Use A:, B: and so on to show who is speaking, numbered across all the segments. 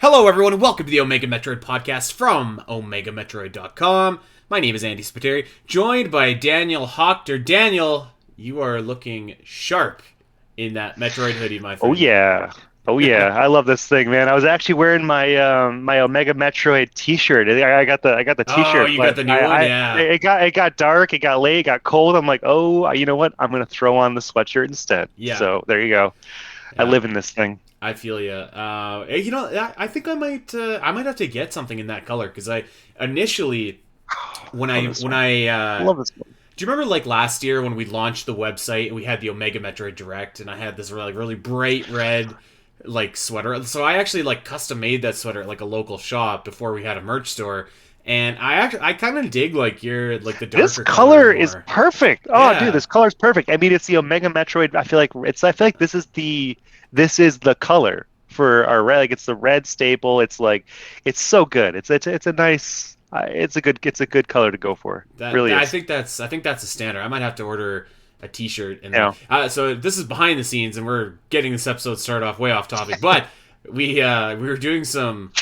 A: Hello, everyone, and welcome to the Omega Metroid podcast from OmegaMetroid.com. My name is Andy Spiteri, joined by Daniel Hoctor. Daniel, you are looking sharp in that Metroid hoodie, my
B: Oh
A: friend.
B: yeah. Oh yeah. I love this thing, man. I was actually wearing my Omega Metroid t-shirt. I got the
A: Oh,
B: t-shirt,
A: you got
B: but
A: the new one?
B: I
A: Yeah.
B: it got dark, it got late, it got cold. I'm like, "Oh, you know what? I'm going to throw on the sweatshirt instead."
A: Yeah.
B: So, there you go. I
A: Yeah.
B: live in this thing.
A: I feel you. I think I might have to get something in that color because I initially when
B: I love
A: I
B: this
A: when
B: one.
A: I
B: I love this one.
A: do you remember like last year when we launched the website and we had the Omega Metroid Direct and I had this really bright red like sweater. So I actually like custom made that sweater at like a local shop before we had a merch store. And I kind of dig like your like the
B: This
A: darker colors
B: color is
A: more.
B: perfect. Oh, dude,
A: Yeah.
B: this color is perfect. I mean, it's the Omega Metroid. I feel like this is the color for our red. Like it's the red staple. It's like it's so good. It's a nice. It's a good color to go for.
A: That,
B: Really
A: that
B: is.
A: I think that's a standard. I might have to order a T-shirt and then.
B: Yeah.
A: So this is behind the scenes, and we're getting this episode started off way off topic. But we were doing some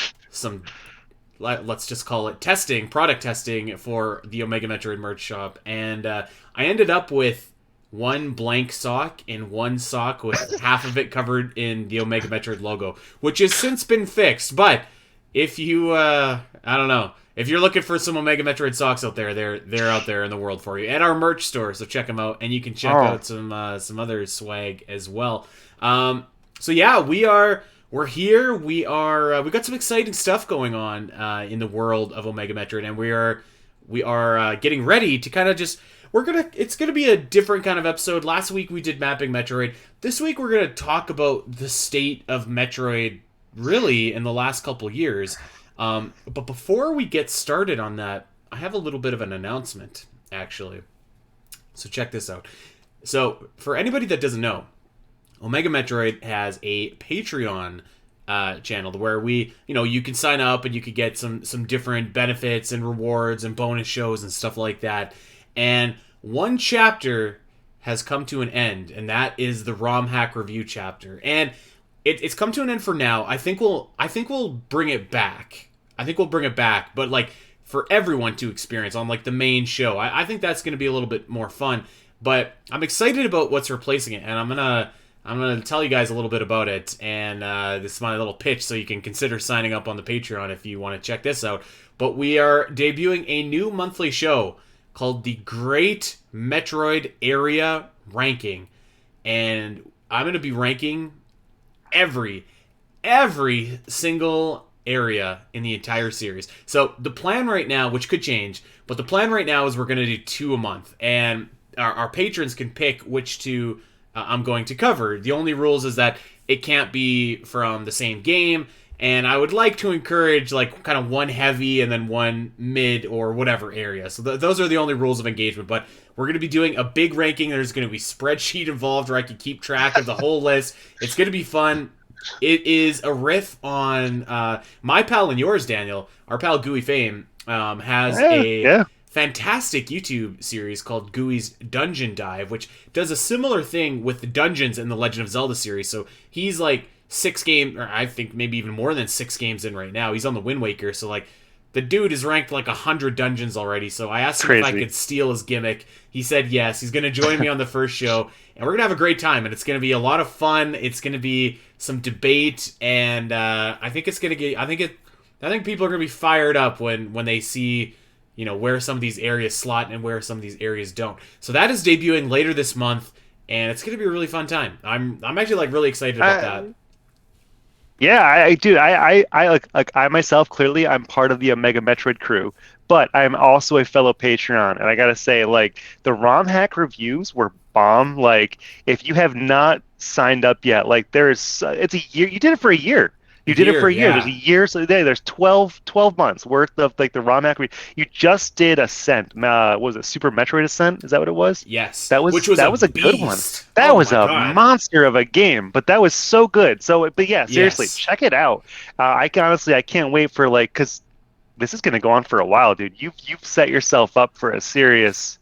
A: let's just call it testing, product testing for the Omega Metroid merch shop, and I ended up with one blank sock and one sock with half of it covered in the Omega Metroid logo, which has since been fixed. But if you, I don't know, if you're looking for some Omega Metroid socks out there, they're out there in the world for you at our merch store. So check them out, and you can check
B: Oh,
A: out some other swag as well. So yeah, we're here. We got some exciting stuff going on in the world of Omega Metroid, and we are getting ready to kind of just it's gonna be a different kind of episode. Last week we did mapping Metroid. This week we're gonna talk about the state of Metroid really in the last couple years. But before we get started on that, I have a little bit of an announcement actually. So check this out. So for anybody that doesn't know, Omega Metroid has a Patreon channel where you can sign up and you could get some different benefits and rewards and bonus shows and stuff like that. And one chapter has come to an end, and that is the ROM hack review chapter. And it's come to an end for now. I think we'll bring it back. I think we'll bring it back, but like for everyone to experience on like the main show. I think that's going to be a little bit more fun. But I'm excited about what's replacing it, and I'm gonna tell you guys a little bit about it, and this is my little pitch, so you can consider signing up on the Patreon if you want to check this out. But we are debuting a new monthly show called the Great Metroid Area Ranking, and I'm gonna be ranking every single area in the entire series. So the plan right now, which could change, but the plan right now is we're gonna do two a month, and our patrons can pick which two I'm going to cover. The only rules is that it can't be from the same game, and I would like to encourage like kind of one heavy and then one mid or whatever area. So those are the only rules of engagement. But we're going to be doing a big ranking. There's going to be spreadsheet involved where I can keep track of the whole list. It's going to be fun. It is a riff on my pal and yours, Daniel. Our pal Gooey Fame has
B: yeah,
A: a
B: yeah.
A: fantastic YouTube series called Gooey's Dungeon Dive, which does a similar thing with the dungeons in the Legend of Zelda series. So he's like or I think maybe even more than 6 games in right now. He's on the Wind Waker, so like the dude is ranked like 100 dungeons already. So I asked him if I
B: Crazy.
A: could steal his gimmick. He said yes. He's gonna join me on the first show, and we're gonna have a great time. And it's gonna be a lot of fun. It's gonna be some debate, and I think it's gonna get. I think people are gonna be fired up when they see where some of these areas slot and where some of these areas don't. So that is debuting later this month, and it's going to be a really fun time. I'm actually like really excited about that.
B: Yeah, dude, like I myself, clearly I'm part of the Omega Metroid crew, but I'm also a fellow Patreon, and I gotta say, like the ROM hack reviews were bomb. Like if you have not signed up yet, like it's a year. You did it for a year.
A: A
B: You did it
A: year,
B: for a year. There's
A: yeah.
B: a year, so there's 12 months worth of like the ROM hack. You just did Ascent. What was it Super Metroid Ascent? Is that what it was?
A: Yes,
B: That
A: which
B: was
A: was a
B: that was a good one.
A: beast.
B: That
A: Oh
B: was
A: my
B: a
A: god.
B: monster of a game, but that was so good. So, but yeah, seriously,
A: Yes.
B: check it out. I can't wait for like, because this is gonna go on for a while, dude. You've set yourself up for a serious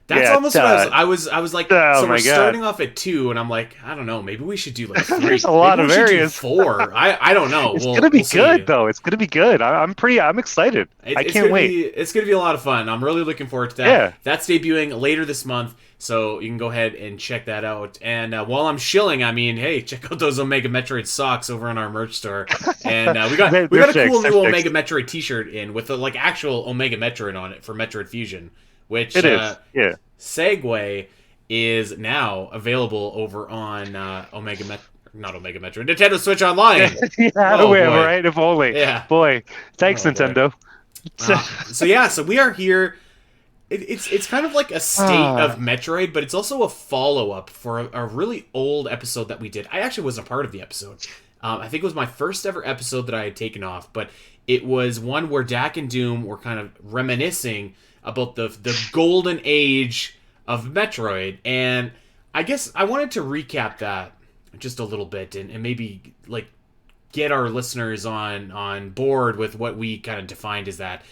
A: That's
B: Yeah.
A: almost what I was like,
B: Oh
A: so we're
B: my God.
A: starting off at 2, and I'm like, I don't know, maybe we should do like
B: There's
A: 3.
B: a
A: Maybe
B: lot
A: we
B: of
A: should do
B: areas.
A: 4. I don't know.
B: It's
A: We'll
B: gonna be
A: we'll
B: good
A: see.
B: though. It's gonna be good. I'm excited. I
A: It's
B: can't
A: gonna
B: wait.
A: be a lot of fun. I'm really looking forward to that.
B: Yeah.
A: That's debuting later this month, so you can go ahead and check that out. And while I'm shilling, I mean, hey, check out those Omega Metroid socks over on our merch store. And we
B: They're
A: got a cool
B: fixed. They're
A: new
B: fixed.
A: Omega Metroid T-shirt in with the like actual Omega Metroid on it for Metroid Fusion, which
B: It is. Yeah.
A: segue is now available over on not Omega Metroid, Nintendo Switch Online.
B: Yeah,
A: Oh boy,
B: right. If only.
A: yeah.
B: Boy, thanks,
A: Oh boy.
B: Nintendo.
A: So yeah, so we are here. It's kind of like a state of
B: Ah,
A: Metroid, but it's also a follow up for a really old episode that we did. I actually wasn't a part of the episode. I think it was my first ever episode that I had taken off, but it was one where Dak and Doom were kind of reminiscing about the golden age of Metroid, and I guess I wanted to recap that just a little bit and maybe like get our listeners on board with what we kind of defined as that.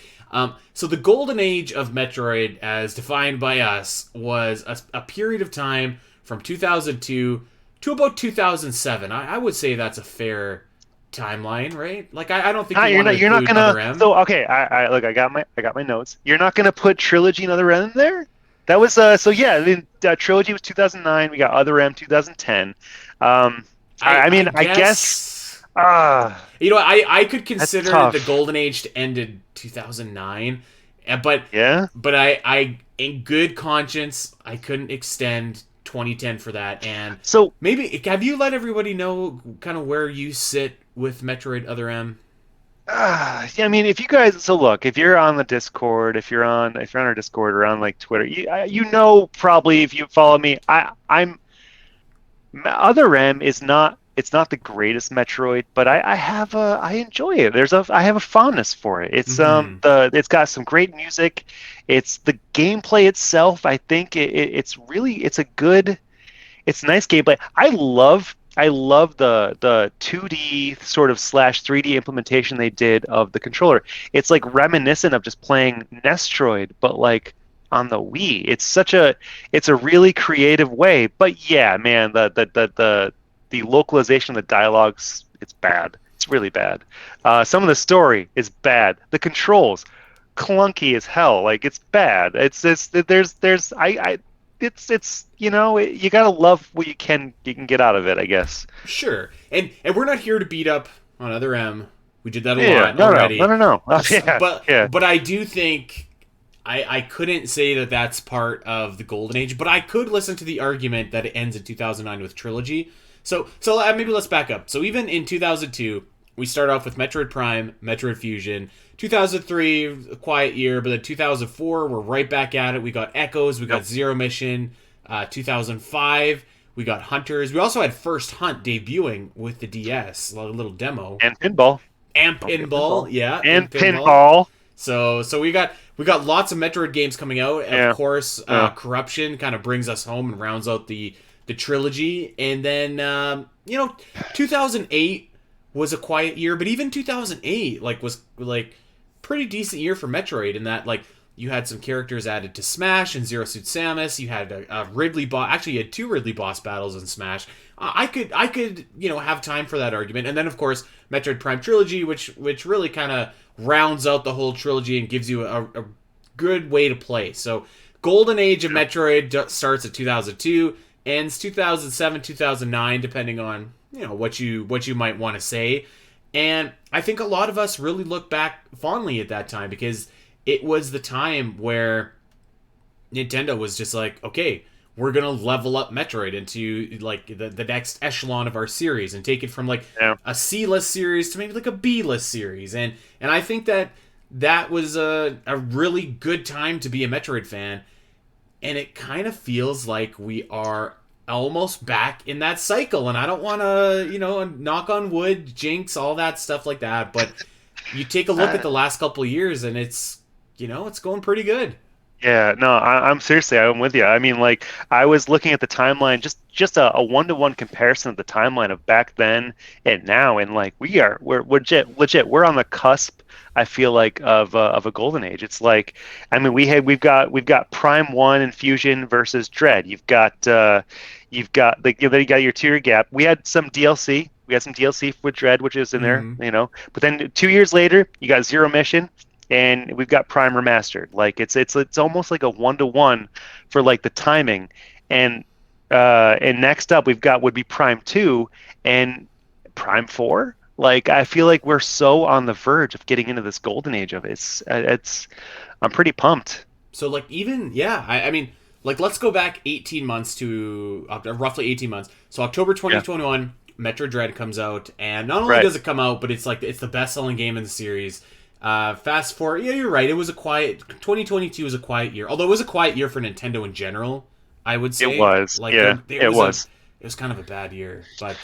A: So the golden age of Metroid, as defined by us, was a period of time from 2002 to about 2007. I would say that's a fair timeline, right? Like I don't think you want to
B: you're not
A: include
B: gonna.
A: Other M.
B: So okay, I look. I got my notes. You're not gonna put Trilogy and Other M in there. That was so yeah. Trilogy was 2009. We got Other M 2010. I
A: I
B: mean, I guess.
A: guess
B: Ah,
A: I could
B: that's
A: consider the
B: tough.
A: golden age to end in 2009, but
B: Yeah.
A: I in good conscience I couldn't extend 2010 for that. And
B: So
A: maybe have you let everybody know kind of where you sit with Metroid Other M?
B: Yeah, I mean, if you guys, so look, if you're on the Discord, if you're on our Discord or on like Twitter, you know probably if you follow me, I'm Other M is not it's not the greatest Metroid, but I enjoy it. I have a fondness for it.
A: Mm-hmm.
B: It's got some great music. It's the gameplay itself. I think it's really it's nice gameplay. I love the 2D sort of slash 3D implementation they did of the controller. It's like reminiscent of just playing Nestroid, but like on the Wii. It's a really creative way. But yeah, man, the localization of the dialogues, it's bad. It's really bad. Some of the story is bad. The controls, clunky as hell. Like it's bad. There's I it's you gotta love what you can get out of it, I guess.
A: Sure, and we're not here to beat up on Other M. We did that a
B: Yeah,
A: lot
B: no,
A: already.
B: no. Yeah,
A: But
B: yeah.
A: I do think I couldn't say that that's part of the golden age, but I could listen to the argument that it ends in 2009 with Trilogy. So maybe let's back up. So even in 2002, we start off with Metroid Prime, Metroid Fusion. 2003, a quiet year, but then 2004, we're right back at it. We got Echoes, we got
B: Yep.
A: Zero Mission. 2005, we got Hunters. We also had First Hunt debuting with the DS, a little demo.
B: And pinball.
A: And
B: Don't forget
A: Pinball, yeah,
B: And
A: and Pinball.
B: pinball.
A: So we got lots of Metroid games coming out. Of
B: Yeah.
A: course,
B: Yeah.
A: Corruption kind of brings us home and rounds out the trilogy. And then 2008 was a quiet year, but even 2008 was like pretty decent year for Metroid in that like you had some characters added to Smash and Zero Suit Samus. You had a Ridley boss. Actually, you had two Ridley boss battles in Smash. I could have time for that argument. And then of course Metroid Prime trilogy, which really kind of rounds out the whole trilogy and gives you a good way to play. So golden age of Metroid starts at 2002, ends 2007, 2009, depending on what you might want to say. And I think a lot of us really look back fondly at that time because it was the time where Nintendo was just like, okay, we're gonna level up Metroid into like the next echelon of our series and take it from like
B: Yeah.
A: a C-list series to maybe like a B-list series. And I think that was a really good time to be a Metroid fan. And it kind of feels like we are almost back in that cycle. And I don't want to, knock on wood, jinx, all that stuff like that. But you take a look at the last couple of years, and it's going pretty good.
B: Yeah, no, I'm seriously, I'm with you. I mean, like, I was looking at the timeline, just a one-to-one comparison of the timeline of back then and now, and like we're legit, we're on the cusp. I feel like of a golden age. It's like, I mean, we've got Prime One and Fusion versus Dread. You've got then you got your 2 year gap. We had some DLC. We had some DLC with Dread, which is in there,
A: Hmm.
B: But then 2 years later, you got Zero Mission and we've got Prime remastered. Like it's almost like a one-to-one for like the timing. And and next up we've got would be Prime 2 and Prime 4. Like I feel like we're so on the verge of getting into this golden age of it. It's I'm pretty pumped.
A: So like even yeah, I mean like let's go back 18 months to roughly 18 months. So October
B: Yeah.
A: 2021, Metroid Dread comes out, and not only
B: Right.
A: does it come out, but it's like it's the best selling game in the series. Fast forward, yeah, you're right. It was a quiet 2022 was a quiet year, although it was a quiet year for Nintendo in general. I would
B: It
A: say
B: was.
A: like
B: Yeah,
A: there
B: it
A: was a
B: was.
A: it was kind of a bad year, but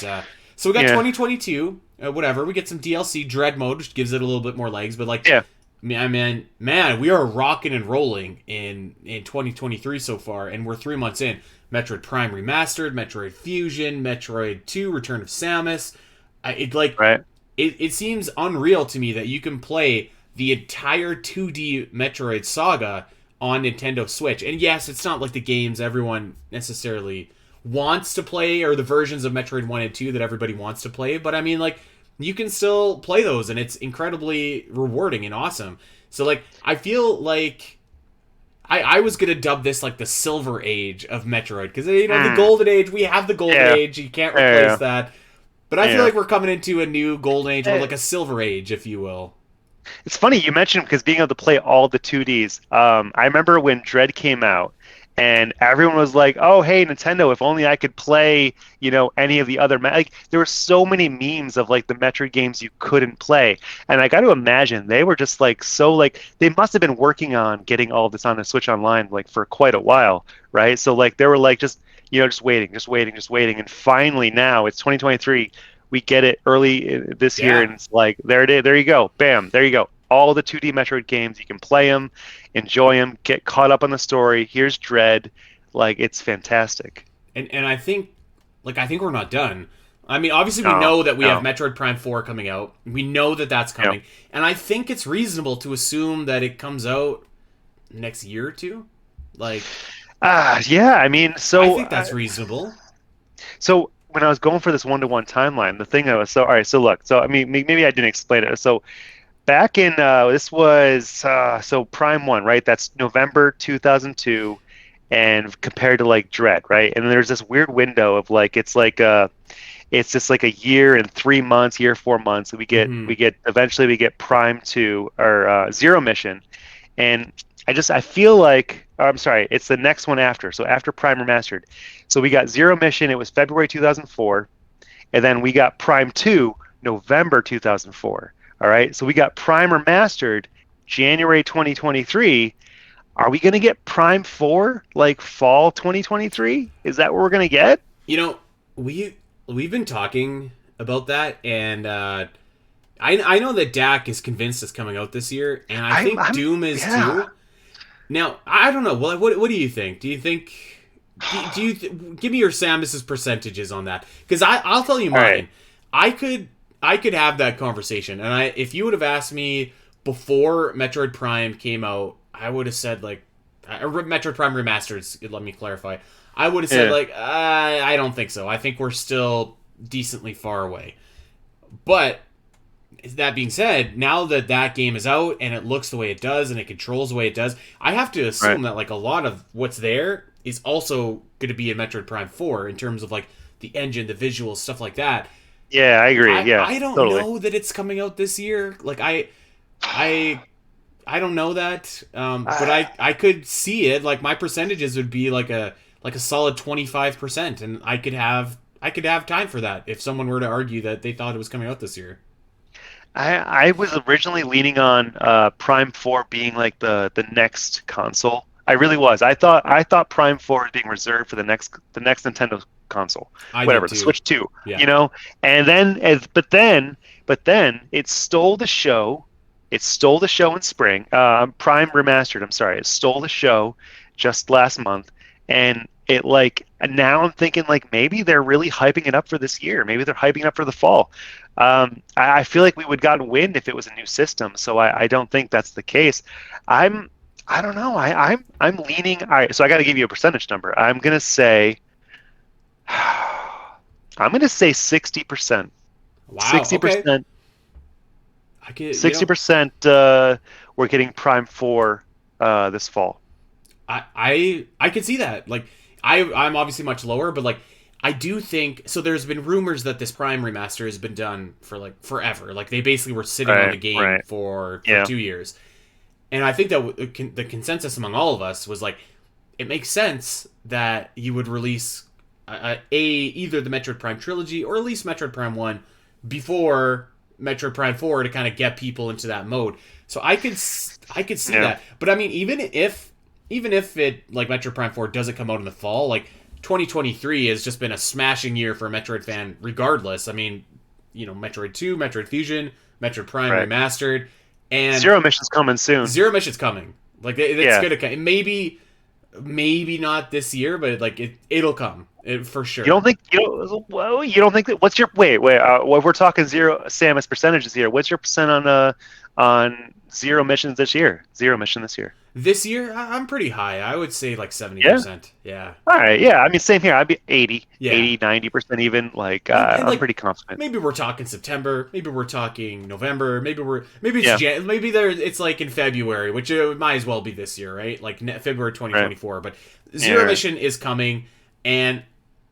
A: so we got
B: Yeah.
A: 2022, whatever. We get some DLC Dread mode, which gives it a little bit more legs, but like
B: Yeah.
A: man, we are rocking and rolling in 2023 so far, and we're 3 months in. Metroid Prime remastered, Metroid Fusion, Metroid 2, Return of Samus. It like
B: Right.
A: it seems unreal to me that you can play the entire 2D Metroid saga on Nintendo Switch. And yes, it's not like the games everyone necessarily wants to play or the versions of Metroid 1 and 2 that everybody wants to play, but I mean like you can still play those and it's incredibly rewarding and awesome. So like I feel like I was gonna dub this like the silver age of Metroid because the
B: Mm.
A: golden age, we have the golden
B: Yeah.
A: age, you can't replace
B: Yeah.
A: that. But I feel
B: Yeah.
A: like we're coming into a new golden age or
B: Yeah.
A: like a silver age, if you will.
B: It's funny you mentioned because being able to play all the 2Ds. I remember when Dread came out, and everyone was like, "Oh, hey, Nintendo! If only I could play, any of the other." Like there were so many memes of like the Metroid games you couldn't play, and I got to imagine they were just like so like they must have been working on getting all of this on the Switch Online like for quite a while, right? So like they were like just waiting, just waiting, just waiting, and finally now it's 2023 we get it early this year,
A: Yeah.
B: and it's like there it is. There you go. Bam. There you go. All the 2D Metroid games. You can play them, enjoy them, get caught up on the story. Here's Dread. Like it's fantastic.
A: And I think we're not done. I mean, obviously we
B: No,
A: know that we have
B: no,
A: Metroid Prime 4 coming out. We know that that's
B: no.
A: coming. And I think it's reasonable to assume that it comes out next year or two. Like
B: Yeah. I mean,
A: I think that's reasonable.
B: so when I was going for this one-to-one timeline, the thing that was so all right. So look. So I mean, maybe I didn't explain it. So back in this was so Prime One, right? That's November 2002, and compared to like Dread, right? And there's this weird window of like it's just like a year and 3 months, year 4 months.
A: Mhm.
B: Eventually we get Prime Two or Zero Mission, and I feel like I'm sorry, it's the next one after. So after Prime Remastered, so we got Zero Mission. It was February 2004, and then we got Prime 2 November 2004. All right. So we got Prime Remastered January 2023. Are we going to get Prime 4 like fall 2023? Is that what we're going to get?
A: You know, we've been talking about that and I know that Dak is convinced it's coming out this year, and I think
B: I'm
A: Doom is
B: yeah.
A: too. Now, I don't know. Well, what do you think? Do you think? Give me your Samus's percentages on that? Because I'll tell you
B: All right.
A: mine. I could have that conversation, and if you would have asked me before Metroid Prime came out, I would have said like Metroid Prime Remastered. Let me clarify. I would have said
B: Yeah.
A: like I don't think so. I think we're still decently far away. But that being said, now that that game is out and it looks the way it does and it controls the way it does, I have to
B: Right.
A: assume that like a lot of what's there is also going to be in Metroid Prime 4 in terms of like the engine, the visuals, stuff like that.
B: Yeah, I agree.
A: I
B: Yeah,
A: I don't
B: totally.
A: know that it's coming out this year. Like I I don't know that. But
B: Uh,
A: I could see it. Like my percentages would be like a solid 25%, and I could have time for that if someone were to argue that they thought it was coming out this year.
B: I was originally leaning on Prime 4 being like the next console. I really was. I thought Prime 4 was being reserved for the next Nintendo console,
A: I did
B: whatever, the
A: too.
B: Switch 2,
A: Yeah.
B: And then but then it stole the show It stole the show in spring. Prime remastered. I'm sorry, it stole the show just last month, and it like now I'm thinking like maybe they're really hyping it up for this year. Maybe they're hyping it up for the fall. I feel like we would gotten wind if it was a new system, so I don't think that's the case. I'm I don't know. I'm leaning. All right, so I got to give you a percentage number. I'm gonna say 60%.
A: Wow. Okay.
B: 60%.
A: I get.
B: 60%. We're getting Prime 4 this fall.
A: I could see that. Like I'm obviously much lower, but like I do think so. There's been rumors that this Prime remaster has been done for like forever. Like they basically were sitting on
B: Right,
A: the game
B: right.
A: for
B: Yeah.
A: 2 years, and I think that the consensus among all of us was like it makes sense that you would release either the Metroid Prime trilogy or at least Metroid Prime One before Metroid Prime Four to kind of get people into that mode. So I could see
B: Yeah.
A: that. But I mean, even if it like Metroid Prime Four doesn't come out in the fall, like 2023 has just been a smashing year for a Metroid fan, regardless. I mean, Metroid Two, Metroid Fusion, Metroid Prime
B: Right.
A: remastered, and
B: Zero mission's coming soon.
A: Zero Mission's coming. Like it's
B: Yeah.
A: gonna come. Maybe not this year, but like it'll come for
B: You don't
A: sure.
B: think you don't well, you don't think that what's your wait, well, we're talking zero Samus percentages here. What's your percent on zero missions this year? Zero mission this year.
A: This year, I'm pretty high. I would say like seventy
B: Yeah.
A: percent. Yeah,
B: All right. Yeah. I mean, same here. I'd be
A: yeah.
B: 90% even. Like,
A: And
B: I'm
A: like
B: pretty confident.
A: maybe we're talking September, maybe we're talking November, maybe it's
B: Yeah.
A: maybe it's like in February, which it might as well be this year, right? Like February
B: Right.
A: 2024. But
B: Yeah.
A: Zero
B: Right.
A: Mission is coming, and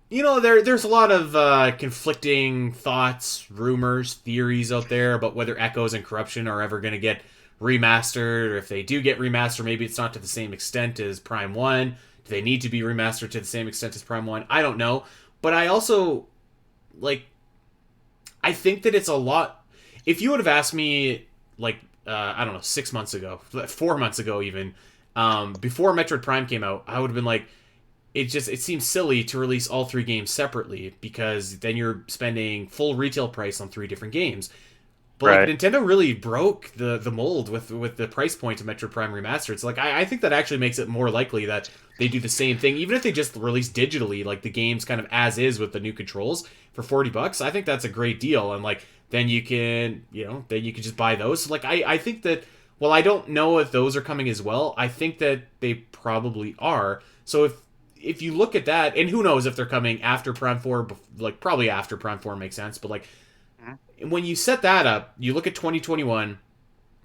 A: there's a lot of conflicting thoughts, rumors, theories out there about whether Echoes and Corruption are ever going to get remastered, or if they do get remastered, maybe it's not to the same extent as Prime One. Do they need to be remastered to the same extent as Prime One? I don't know, but I also like I think that it's a lot. If you would have asked me, like, I don't know, 6 months ago, 4 months ago, even before Metroid Prime came out, I would have been like, it seems silly to release all three games separately because then you're spending full retail price on three different games. But like
B: Right.
A: Nintendo really broke the mold with the price point of Metroid Prime Remastered. So like I think that actually makes it more likely that they do the same thing, even if they just release digitally, like the games kind of as is with the new controls for $40. I think that's a great deal, and like then you can just buy those. So like I think that well I don't know if those are coming as well. I think that they probably are. So if you look at that, and who knows if they're coming after Prime Four, like probably after Prime Four makes sense, but like
B: Mhm.
A: when you set that up, you look at 2021,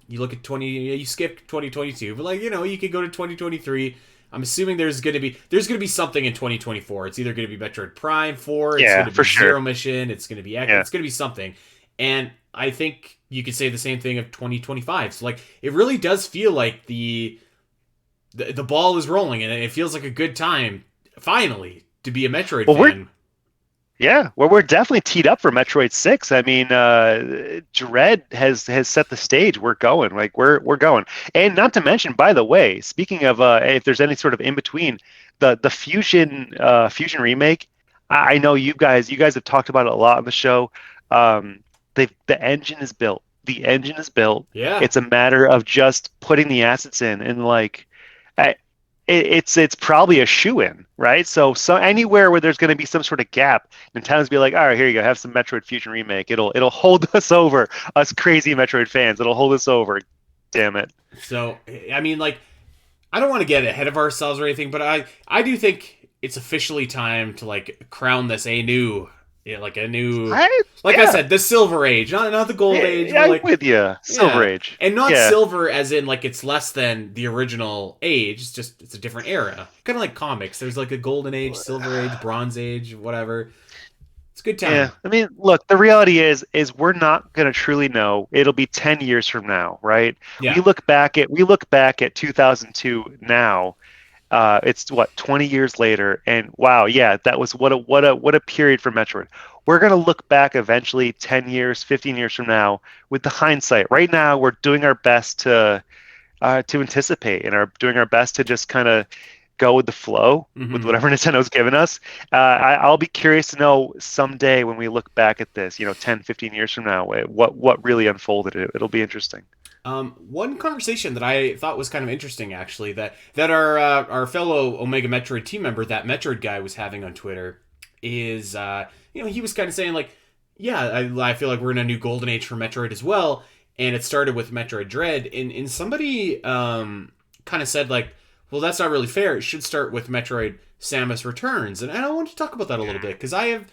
A: you look at you skip 2022, but like you could go to 2023. I'm assuming there's gonna be something in 2024. It's either gonna be Metroid Prime 4, it's
B: Yeah,
A: gonna
B: for
A: be
B: sure.
A: Zero Mission, it's gonna be
B: Yeah.
A: it's gonna be something, and I think you could say the same thing of 2025. So like it really does feel like the ball is rolling, and it feels like a good time finally to be a Metroid
B: Well,
A: fan.
B: we're definitely teed up for Metroid 6. I mean, Dread has set the stage. We're going. Like we're going. And not to mention, by the way, speaking of if there's any sort of in between, the Fusion remake, I know you guys have talked about it a lot on the show. The engine is built. The engine is built.
A: Yeah.
B: It's a matter of just putting the assets in and like I, it's probably a shoe in, right? So anywhere where there's going to be some sort of gap, Nintendo's be like, all right, here you go, have some Metroid Fusion remake. It'll hold us over, us crazy Metroid fans. It'll hold us over. Damn it.
A: So I mean, like I don't want to get ahead of ourselves or anything, but I do think it's officially time to like crown this a new, like a new,
B: I
A: like I
B: Yeah,
A: said, the Silver Age, not the Gold Age, but
B: I'm
A: like
B: with you. Silver
A: yeah,
B: Age.
A: and not
B: Yeah,
A: silver as in like it's less than the original age. It's a different era, kind of like comics. There's like a Golden Age, Silver Age, Bronze Age, whatever. It's a good
B: yeah.
A: time.
B: I mean, look, the reality is we're not gonna truly know. It'll be 10 years from now, right?
A: Yeah,
B: We look back at 2002 now. It's what 20 years later, and wow, yeah, that was what a period for Metroid. We're gonna look back eventually 10 years, 15 years from now with the hindsight. Right now, we're doing our best to anticipate and are doing our best to just kind of go with the flow with
A: hmm
B: whatever Nintendo's given us. I'll be curious to know someday when we look back at this, 10, 15 years from now, what really unfolded. It'll be interesting.
A: One conversation that I thought was kind of interesting, actually, that our fellow Omega Metroid team member, that Metroid guy, was having on Twitter, is he was kind of saying like, yeah, I feel like we're in a new golden age for Metroid as well, and it started with Metroid Dread, and somebody kind of said like, well, that's not really fair. It should start with Metroid Samus Returns, and I want to talk about that a little bit because I have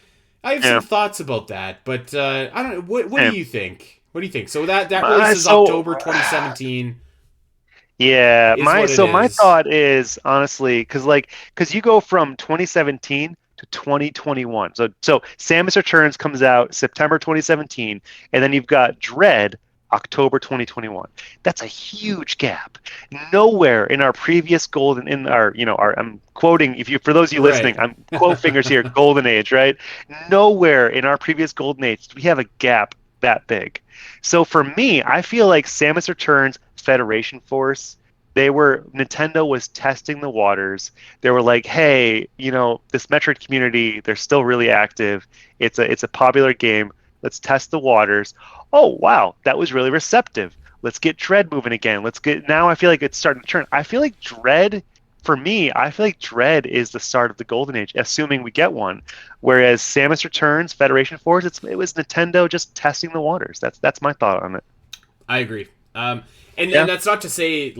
B: Yeah.
A: some thoughts about that, but I don't know. What do
B: Yeah.
A: you think? What do you think? So that
B: My,
A: releases
B: so
A: October 2017
B: Yeah,
A: is
B: my
A: what it
B: so my
A: is.
B: thought is honestly, because you go from 2017 to 2021. So Samus Returns comes out September 2017, and then you've got Dread October 2021. That's a huge gap. Nowhere in our previous golden in our our I'm quoting if you for those of you listening,
A: Right.
B: I'm quote fingers here, golden age, right? Nowhere in our previous golden age do we have a gap that big. So for me, I feel like Samus Returns Federation Force, Nintendo was testing the waters. They were like, "Hey, this Metroid community, they're still really active. It's a popular game. Let's test the waters." Oh, wow, that was really receptive. Let's get Dread moving again. Let's get now I feel like it's starting to turn. I feel like Dread for me, I feel like Dread is the start of the golden age, assuming we get one. Whereas Samus Returns, Federation Force, it was Nintendo just testing the waters. That's my thought on it.
A: I agree. And
B: Yeah.
A: that's not to say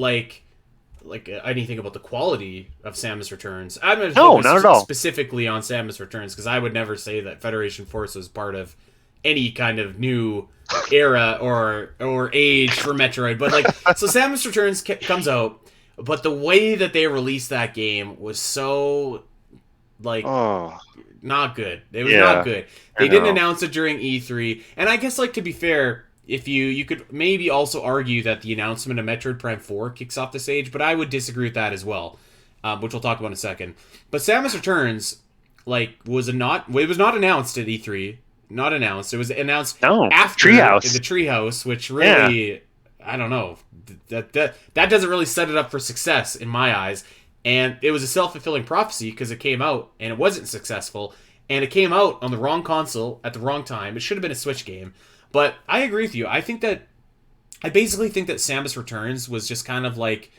A: anything about the quality of Samus Returns. I'm going to
B: No, not at
A: focus
B: all.
A: specifically on Samus Returns because I would never say that Federation Force was part of any kind of new era or age for Metroid. But so Samus Returns comes out, but the way that they released that game was so like
B: Oh,
A: not good. It was not
B: yeah,
A: good.
B: I
A: They didn't
B: know.
A: announce it during E3, and I guess to be fair, if you could maybe also argue that the announcement of Metroid Prime 4 kicks off this age, but I would disagree with that as well, which we'll talk about in a second. But Samus Returns it was not announced at E3, not announced. It was announced
B: No,
A: after in the
B: Treehouse.
A: Treehouse, which
B: Yeah,
A: really I don't know that doesn't really set it up for success in my eyes. And it was a self-fulfilling prophecy because it came out and it wasn't successful, and it came out on the wrong console at the wrong time. It should have been a Switch game. But I agree with you. I basically think that Samus Returns was just kind of like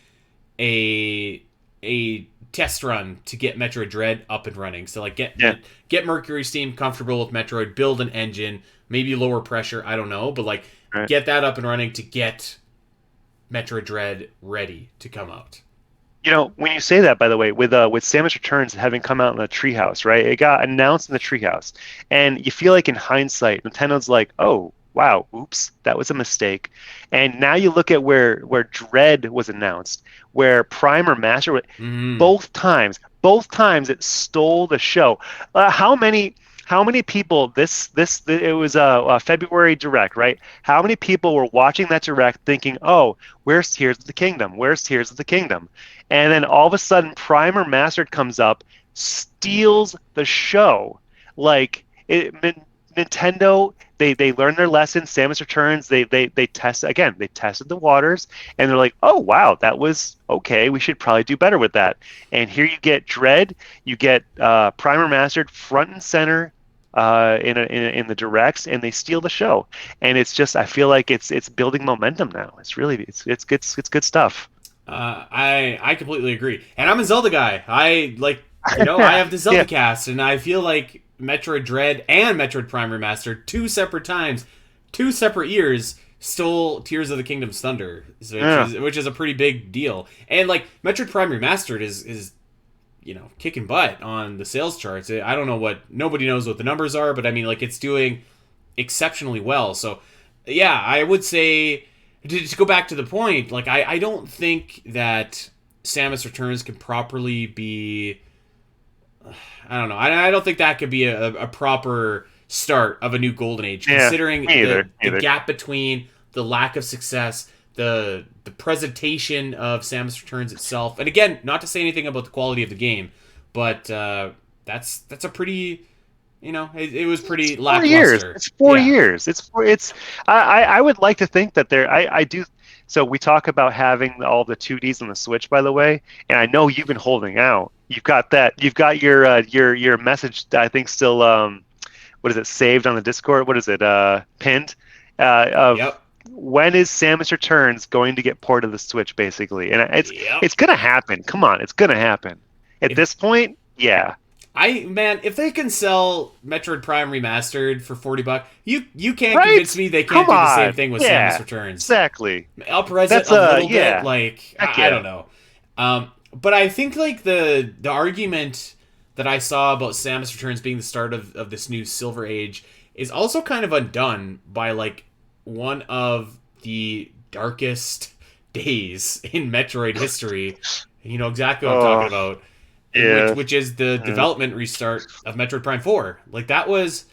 A: a a test run to get Metroid Dread up and running. So
B: yeah,
A: get Mercury Steam comfortable with Metroid, build an engine, maybe lower pressure, I don't know, but
B: right.
A: get that up and running to get Metroid Dread ready to come out.
B: When you say that, by the way, with Samus Returns having come out in the Treehouse, right? It got announced in the Treehouse, and you feel like in hindsight, Nintendo's like, "Oh, wow, oops, that was a mistake." And now you look at where Dread was announced, where Prime or Master,
A: Mm.
B: both times it stole the show. How many people this it was a February direct, right? How many people were watching that direct thinking, "Oh, where's Tears of the Kingdom? Where's Tears of the Kingdom?" And then all of a sudden Primer Mastered comes up, steals the show. Like Nintendo, they learned their lesson. Samus Returns, they test again. They tested the waters, and they're like, "Oh wow, that was okay. We should probably do better with that." And here you get Dread, you get Primer Mastered front and center in the directs, and they steal the show. And it's just, I feel like it's building momentum now. It's good stuff.
A: I completely agree, and I'm a Zelda guy. I have the Zelda
B: Yeah,
A: cast, and I feel like Metroid Dread and Metroid Prime Remastered, two separate times, two separate years, stole Tears of the Kingdom's thunder,
B: yeah.
A: which is a pretty big deal. And Metroid Prime Remastered is kicking butt on the sales charts. I don't know nobody knows what the numbers are, but I mean it's doing exceptionally well. So yeah, I would say to go back to the point, I don't think that Samus Returns can properly be. I don't know. I don't think that could be a proper start of a new golden age,
B: Yeah,
A: considering
B: me
A: the
B: either.
A: the
B: Either.
A: gap between the lack of success, the presentation of Samus Returns itself, and again, not to say anything about the quality of the game, but that's a pretty it was pretty
B: 4 years.
A: lackluster.
B: It's four
A: Yeah.
B: years. It's four. It's. I would like to think that there. I do. So we talk about having all the 2Ds on the Switch, by the way, and I know you've been holding out. You've got that. You've got your message. I think still. What is it? Saved on the Discord. What is it? Pinned. Of
A: Yep.
B: when is Samus Returns going to get ported to the Switch, basically? And
A: Yep.
B: it's gonna happen. Come on, it's gonna happen. At
A: If
B: this point, yeah.
A: if they can sell Metroid Prime remastered for $40, you can't convince
B: Right?
A: me they can't
B: Come
A: do the same
B: on.
A: thing with Samus
B: Yeah.
A: Returns.
B: Exactly.
A: Up res it
B: That's
A: a little bit,
B: yeah.
A: like
B: Heck
A: I
B: yeah.
A: don't know. But I think like the argument that I saw about Samus Returns being the start of this new Silver Age is also kind of undone by like one of the darkest days in Metroid history. You know exactly what I'm talking
B: Oh,
A: about, in
B: yeah.
A: which is the
B: Mm,
A: development restart of Metroid Prime 4. Like that was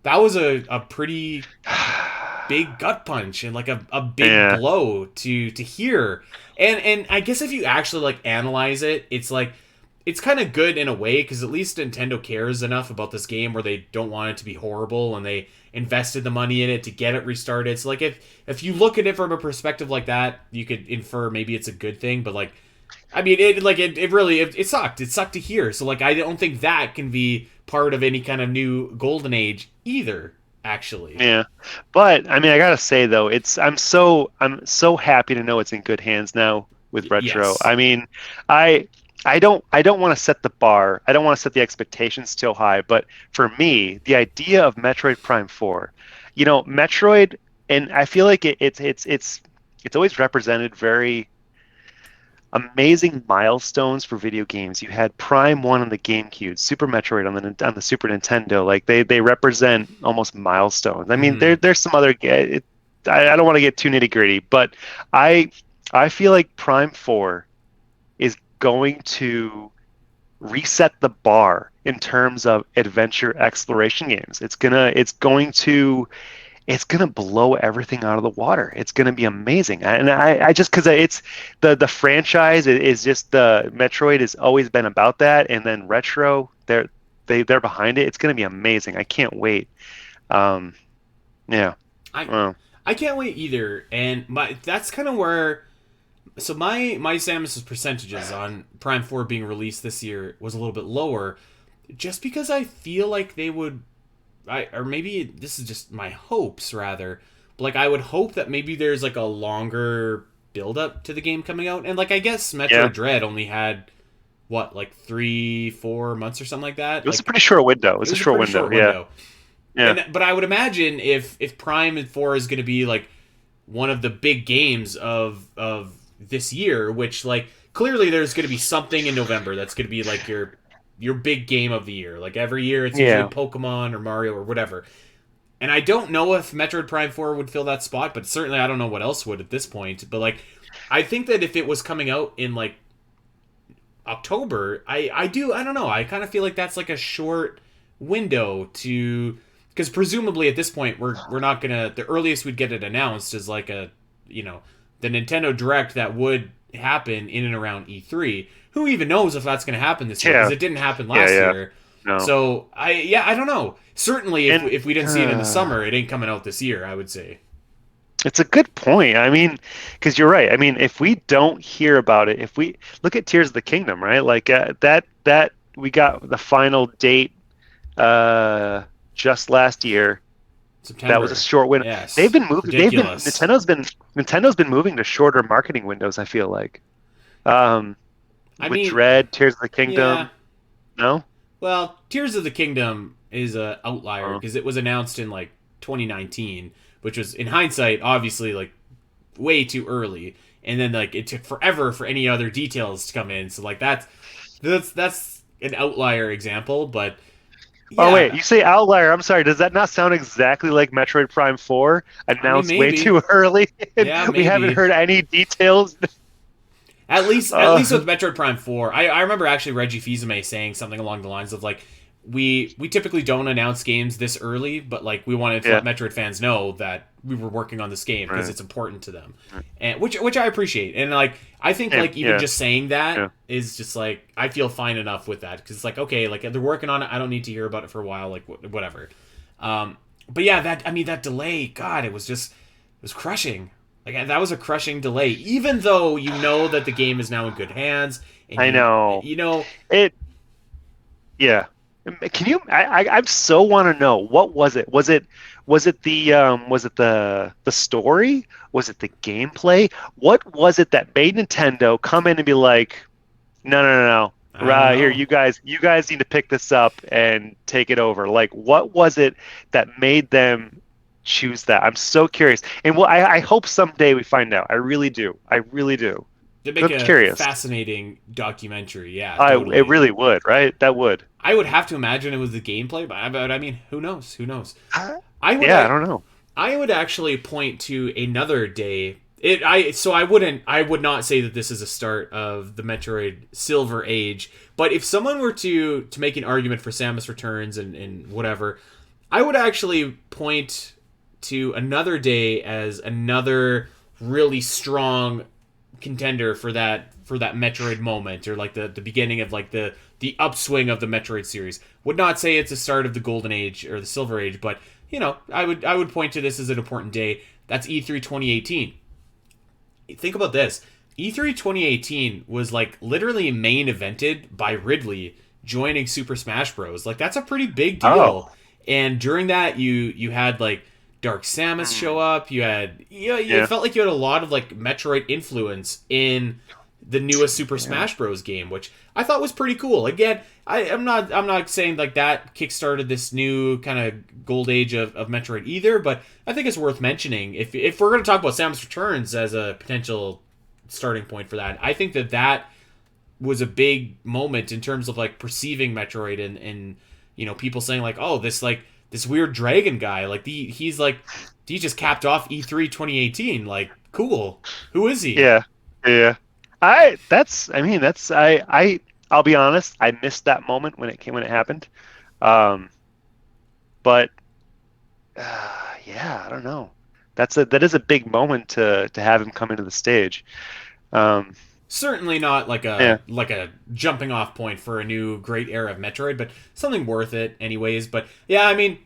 A: a pretty big gut punch and like a big
B: yeah.
A: blow to hear. And I guess if you actually like analyze it, it's like it's kind of good in a way because at least Nintendo cares enough about this game where they don't want it to be horrible and they invested the money in it to get it restarted. So like if you look at it from a perspective like that, you could infer maybe it's a good thing, but like I mean it really it sucked. It sucked to hear. So like I don't think that can be part of any kind of new golden age either, actually.
B: Yeah. But I mean, I gotta say though, I'm so happy to know it's in good hands now with Retro.
A: Yes.
B: I mean, I I don't want to set the bar. I don't want to set the expectations too high, but for me, the idea of Metroid Prime 4, Metroid, and I feel like it's always represented very amazing milestones for video games. You had Prime 1 on the GameCube, Super Metroid on the Super Nintendo. Like they represent almost milestones. I mean,
A: Hmm.
B: there's some other I don't want to get too nitty-gritty, but I I feel like Prime 4 is going to reset the bar in terms of adventure exploration games. It's gonna blow everything out of the water. It's gonna be amazing. And I just because it's the franchise is just the Metroid has always been about that, and then Retro they're behind it. It's gonna be amazing. I can't wait. Um, yeah.
A: I
B: Well,
A: I can't wait either. And my that's kind of where so my Samus's percentages on Prime 4 being released this year was a little bit lower just because I feel like they would or maybe this is just my hopes rather. But like I would hope that maybe there's like a longer build up to the game coming out. And like I guess
B: yeah.
A: Metroid Dread only had what like 3-4 months or something like that.
B: It was a
A: Like
B: pretty short window. It
A: it
B: was a
A: was a
B: short
A: pretty
B: window.
A: short
B: Yeah.
A: window.
B: Yeah.
A: And but I would imagine if Prime 4 is going to be like one of the big games of this year, which like clearly there's going to be something in November that's going to be like your big game of the year. Like every year it's usually
B: Yeah.
A: Pokemon or Mario or whatever. And I don't know if Metroid Prime 4 would fill that spot, but certainly I don't know what else would at this point. But like I think that if it was coming out in like October, I don't know. I kind of feel like that's like a short window to because presumably at this point we're not gonna the earliest we'd get it announced is like a you know the Nintendo Direct that would happen in and around E3. Who even knows if that's gonna happen this year because
B: Yeah.
A: it didn't happen
B: Yeah.
A: last
B: Yeah.
A: year.
B: No.
A: So I don't know. Certainly
B: And
A: if we didn't see it in the summer, it ain't coming out this year. I would say.
B: it's a good point. I mean, because you're right. I mean, if we don't hear about it, if we look at Tears of the Kingdom, right? Like that we got the final date uh just last year. That was a
A: September.
B: short window. They've
A: Yes.
B: been moving. They've been
A: Ridiculous.
B: Nintendo's been moving to shorter marketing windows. I feel like, um,
A: I
B: with
A: mean,
B: Dread, Tears of the
A: yeah.
B: Kingdom. No.
A: Well, Tears of the Kingdom is a outlier
B: Oh,
A: because it was announced in like 2019, which was in hindsight obviously like way too early. And then like it took forever for any other details to come in. So like that's an outlier example, but
B: oh wait,
A: yeah,
B: you say outlier. I'm sorry. Does that not sound exactly like Metroid Prime 4
A: I mean
B: announced way
A: maybe.
B: too early? And
A: Yeah,
B: we haven't
A: maybe.
B: heard any details.
A: At least
B: Uh,
A: with Metroid Prime 4, I remember actually Reggie Fils-Aimé saying something along the lines of like we typically don't announce games this early, but like we wanted to
B: yeah.
A: let Metroid fans know that we were working on this game because
B: Right.
A: it's important to them, and which I appreciate. And like I think
B: Yeah.
A: like even
B: Yeah.
A: just saying that
B: Yeah.
A: is just like I feel fine enough with that because it's like okay, like they're working on it. I don't need to hear about it for a while, like whatever. But yeah, that I mean that delay, God, it was crushing. Like that was a crushing delay, even though you know that the game is now in good hands, and
B: I know.
A: you know
B: It. Yeah. Can you? I so want to know, what was it? Was it the story? Was it the gameplay? What was it that made Nintendo come in and be like, no, no, no, no.
A: I don't
B: Here,
A: know.
B: you guys need to pick this up and take it over. Like, what was it that made them choose that? I'm so curious. And well, I hope someday we find out. I really do. I really do.
A: To
B: 'Cause
A: make
B: I'm
A: a
B: curious.
A: fascinating documentary, yeah,
B: It
A: totally.
B: really would, right? That would.
A: I would have to imagine it was the gameplay, but I mean, who knows? Who knows? I would
B: Yeah, I don't know.
A: I would actually point to another day. I would not say that this is a start of the Metroid Silver Age, but if someone were to make an argument for Samus Returns and whatever, I would actually point to another day as another really strong contender for that Metroid moment, or like the beginning of like the upswing of the Metroid series. Would not say it's the start of the Golden Age or the Silver Age, but I would point to this as an important day. That's E3 2018. Think about this. E3 2018 was like literally main evented by Ridley joining Super Smash Bros. Like that's a pretty big deal.
B: Oh.
A: And during that you had like Dark Samus show
B: Hmm.
A: up. You had it
B: Yeah.
A: felt like you had a lot of like Metroid influence in the newest Super
B: Yeah.
A: Smash Bros. Game, which I thought was pretty cool. Again, I'm not saying like that kickstarted this new kind of gold age of Metroid either, but I think it's worth mentioning. If we're going to talk about Samus Returns as a potential starting point for that, I think that that was a big moment in terms of like perceiving Metroid and people saying like, oh, this like this weird dragon guy, like he just capped off E3 2018, like cool. Who is he?
B: Yeah. Yeah. I mean, I'll be honest, I missed that moment when it happened. Um, but yeah, I don't know. That is a big moment to have him come into the stage. Um,
A: Certainly not
B: yeah,
A: like a jumping off point for a new great era of Metroid, but something worth it anyways. But yeah, I mean,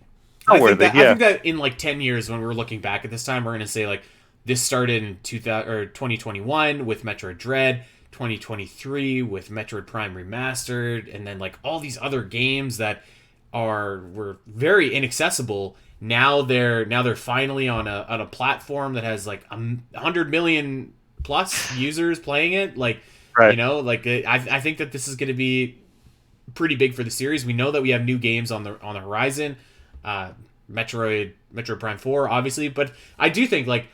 B: not worthy.
A: I
B: Yeah.
A: think that in like 10 years when we're looking back at this time, we're going to say like this started in 2000 or 2021 with Metroid Dread, 2023 with Metroid Prime Remastered, and then like all these other games that were very inaccessible. Now they're finally on a platform that has like 100 million plus users playing it. Like
B: Right.
A: I think that this is going to be pretty big for the series. We know that we have new games on the horizon. Uh, Metroid Prime 4, obviously, but I do think like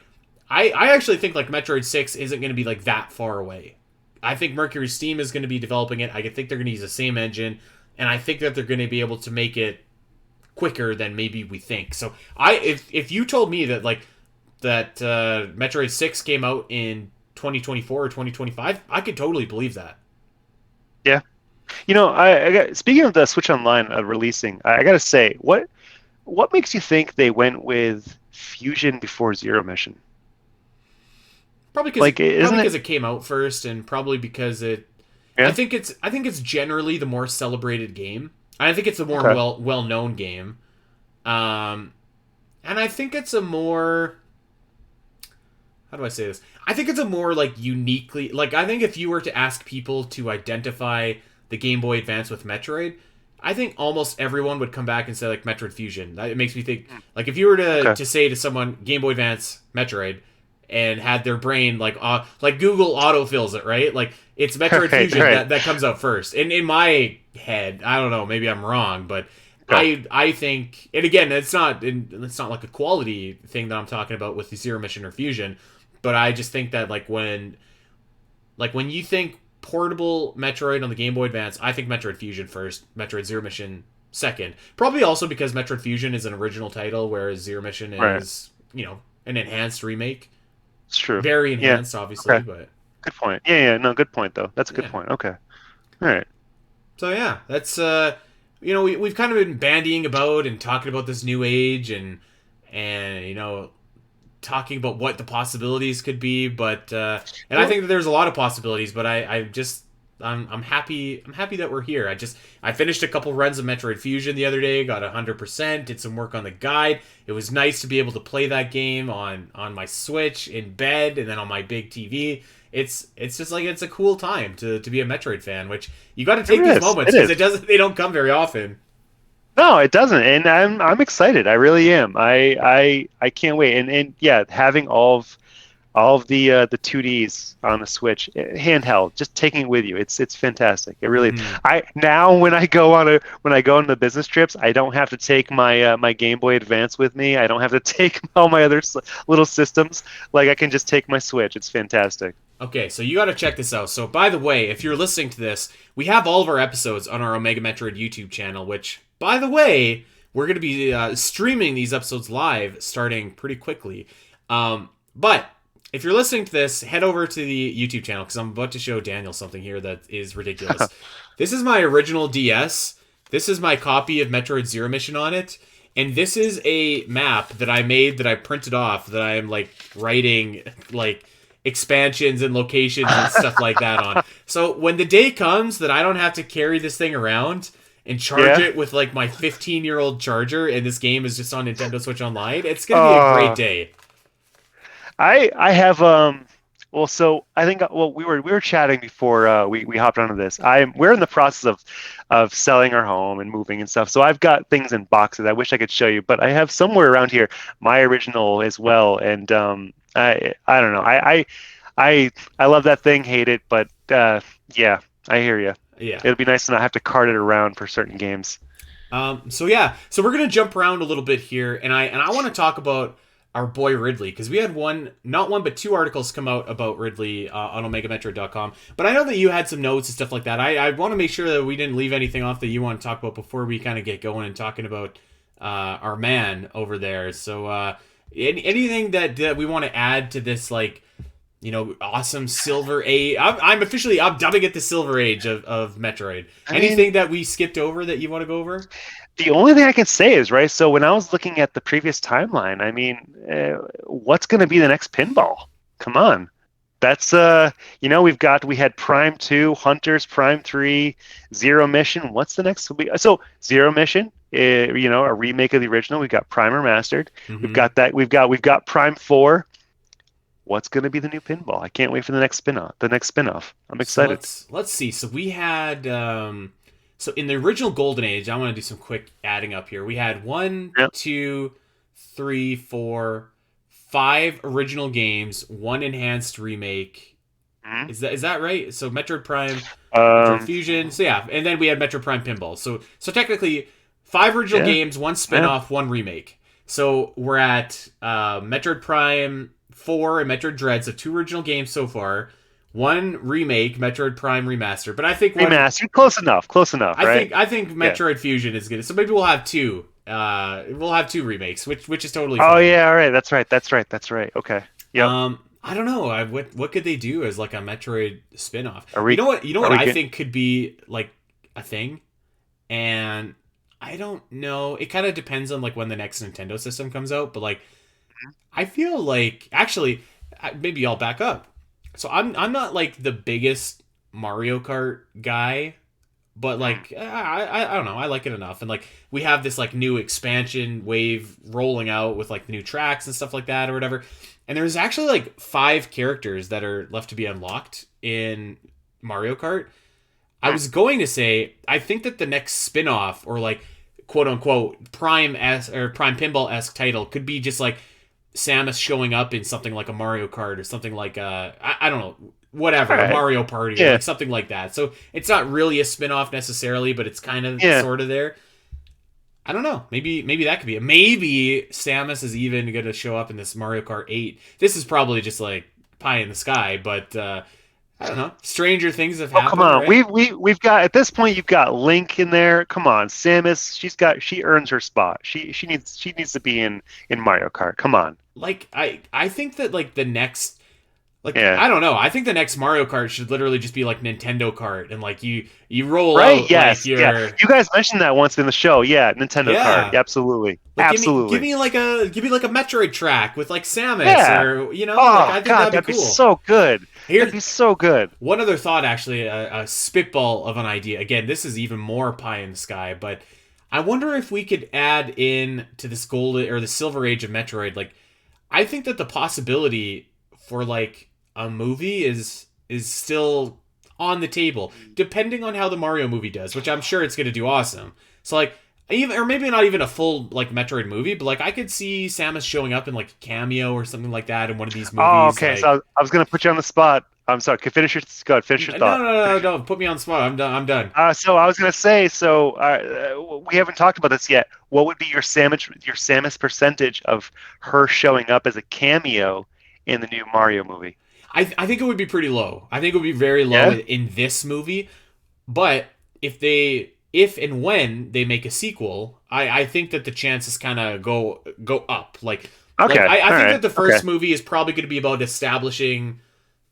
A: I actually think like Metroid 6 isn't going to be like that far away. I think Mercury Steam is going to be developing it. I think they're going to use the same engine, and I think that they're going to be able to make it quicker than maybe we think. So if you told me that like that Metroid 6 came out in 2024 or 2025, I could totally believe that.
B: Yeah. Speaking of the Switch Online releasing, I gotta say, what makes you think they went with Fusion before Zero Mission? Like,
A: Probably
B: isn't it?
A: because it came out first, and probably because it.
B: Yeah.
A: I think it's generally the more celebrated game. I think it's the more
B: Okay.
A: well known game. Um, and I think it's a more, how do I say this? I think it's a more like uniquely like I think if you were to ask people to identify the Game Boy Advance with Metroid, I think almost everyone would come back and say like Metroid Fusion. It makes me think like if you were
B: Okay.
A: to say to someone Game Boy Advance Metroid and had their brain like Google autofills it, right? Like it's Metroid
B: Right.
A: Fusion
B: Right.
A: that comes up first. And in my head, I don't know, maybe I'm wrong, but
B: Okay.
A: I think, and again, it's not like a quality thing that I'm talking about with the Zero Mission or Fusion, but I just think that like when you think portable Metroid on the Game Boy Advance, I think Metroid Fusion first, Metroid Zero Mission second. Probably also because Metroid Fusion is an original title, whereas Zero Mission
B: Right.
A: is an enhanced remake,
B: It's true.
A: very
B: Yeah.
A: enhanced, obviously,
B: Okay.
A: but
B: Good point. Yeah. Yeah. No. Good point though. That's a good
A: yeah.
B: point. Okay. All right.
A: So yeah, that's we've kind of been bandying about and talking about this new age and talking about what the possibilities could be, but and I
B: Well,
A: think that there's a lot of possibilities, but I'm happy that we're here. I finished a couple runs of Metroid Fusion the other day, got 100%, did some work on the guide. It was nice to be able to play that game on my Switch in bed and then on my big TV. It's just like it's a cool time to be a Metroid fan, which you got to
B: it
A: take these
B: is.
A: moments
B: It
A: because
B: is.
A: they don't come very often.
B: No, it doesn't, and I'm excited. I really am. I can't wait. And yeah, having all of the 2Ds on the Switch, handheld, just taking it with you. It's fantastic. It really.
A: Hmm.
B: I now when I go on the business trips, I don't have to take my Game Boy Advance with me. I don't have to take all my other little systems. Like I can just take my Switch. It's fantastic.
A: Okay, so you got to check this out. So, by the way, if you're listening to this, we have all of our episodes on our Omega Metroid YouTube channel, which, by the way, we're going to be streaming these episodes live starting pretty quickly. But if you're listening to this, head over to the YouTube channel because I'm about to show Daniel something here that is ridiculous. This is my original DS. This is my copy of Metroid Zero Mission on it. And this is a map that I made that I printed off that I am like writing like expansions and locations and stuff like that on. So when the day comes that I don't have to carry this thing around and charge
B: Yeah.
A: it with like my 15-year-old charger and this game is just on Nintendo Switch Online, it's going to be a great
B: Uh,
A: day.
B: I have well, so I think we were chatting before we hopped onto this. We're in the process of selling our home and moving and stuff. So I've got things in boxes. I wish I could show you, but I have somewhere around here my original as well. And I don't know. I love that thing, hate it, but yeah, I hear you.
A: Yeah.
B: It'd be nice to not have to cart it around for certain games.
A: So yeah, so we're gonna jump around a little bit here, and I want to talk about our boy Ridley because we had not one, but two articles come out about Ridley on OmegaMetroid.com. But I know that you had some notes and stuff like that. I want to make sure that we didn't leave anything off that you want to talk about before we kind of get going and talking about our man over there. So anything that we want to add to this, like awesome Silver Age. I'm dubbing it the Silver Age of Metroid.
B: I mean,
A: Anything that we skipped over that you want to go over?
B: the only thing I can say is, right, so when I was looking at the previous timeline, I mean, what's going to be the next pinball? Come on. That's we had Prime 2, Hunters, Prime 3, Zero Mission. What's the next? So Zero Mission, a remake of the original. We've got Prime Remastered. We've
A: Mm-hmm.
B: got that. We've got Prime 4. What's going to be the new pinball? I can't wait for the next spin-off. I'm
A: So
B: excited.
A: let's see. So we had so in the original Golden Age, I want to do some quick adding up here. We had one,
B: Yeah.
A: two, three, four, five original games, one enhanced remake.
B: Mhm.
A: Is that right? So Metroid Prime, Metroid
B: Um,
A: Fusion. So yeah, and then we had Metroid Prime Pinball. So technically, five original
B: yeah,
A: games, one
B: yeah.
A: spin-off, one remake. So we're at Metroid Prime 4 and Metroid Dread, so two original games so far. One remake, Metroid Prime Remaster. But I think
B: Remastered, close enough, right?
A: I think
B: Yeah.
A: Metroid Fusion is good. So maybe we'll have two. We'll have two remakes, which is totally
B: Oh
A: fine.
B: yeah, all right. That's right. Okay. Yep.
A: I don't know. What could they do as like a Metroid spin-off?
B: Are
A: You
B: we
A: know what? You know
B: are
A: what
B: we
A: I
B: good?
A: think could be like a thing, and I don't know. It kind of depends on like when the next Nintendo system comes out. But like, I feel like actually, maybe I'll back up. So I'm not like the biggest Mario Kart guy, but like I don't know. I like it enough, and like we have this like new expansion wave rolling out with like the new tracks and stuff like that or whatever. And there's actually like five characters that are left to be unlocked in Mario Kart. I
B: Hmm.
A: was going to say I think that the next spin-off or like quote unquote Prime S or Prime Pinball esque title could be just like Samus showing up in something like a Mario Kart or something like I don't know, whatever,
B: All
A: a
B: right.
A: Mario Party or
B: Yeah.
A: like something like that. So it's not really a spin-off necessarily, but it's kind of
B: Yeah.
A: sort of there. I don't know. Maybe that could be it. Maybe Samus is even going to show up in this Mario Kart 8. This is probably just like pie in the sky, but I don't know. Stranger things have
B: Oh, come
A: happened,
B: on.
A: right?
B: We've got at this point you've got Link in there. Come on, Samus. She earns her spot. She needs to be in Mario Kart. Come on.
A: Like I think that like the next like
B: Yeah.
A: I don't know. I think the next Mario Kart should literally just be like Nintendo Kart and like you roll
B: Right?
A: out like
B: Yes. Yeah.
A: your
B: You guys mentioned that once in the show. Yeah. Nintendo Kart.
A: yeah.
B: Absolutely.
A: Like give
B: Absolutely.
A: me like a Metroid track with like Samus
B: Yeah.
A: or like I
B: Oh
A: think
B: God,
A: that'd
B: that'd
A: be
B: be
A: cool.
B: so good. That'd
A: Here
B: be so good.
A: one other thought actually a spitball of an idea. Again, this is even more pie in the sky, but I wonder if we could add in to this golden or the silver age of Metroid like I think that the possibility for like a movie is still on the table, depending on how the Mario movie does, which I'm sure it's going to do awesome. So like even or maybe not even a full like Metroid movie, but like I could see Samus showing up in like a cameo or something like that in one of these
B: Oh,
A: movies.
B: okay. So
A: Like,
B: I was gonna put you on the spot. I'm sorry. Finish your
A: no, no,
B: thought.
A: no, no,
B: Finish your.
A: don't put me on the spot. I'm done. I'm done.
B: So I was gonna say. So we haven't talked about this yet. What would be your Samus percentage of her showing up as a cameo in the new Mario movie?
A: I think it would be pretty low. I think it would be very low
B: Yeah.
A: in this movie. But if and when they make a sequel, I think that the chances kind of go up. Like
B: Okay.
A: I
B: All
A: think
B: right.
A: that the
B: Okay.
A: first movie is probably going to be about establishing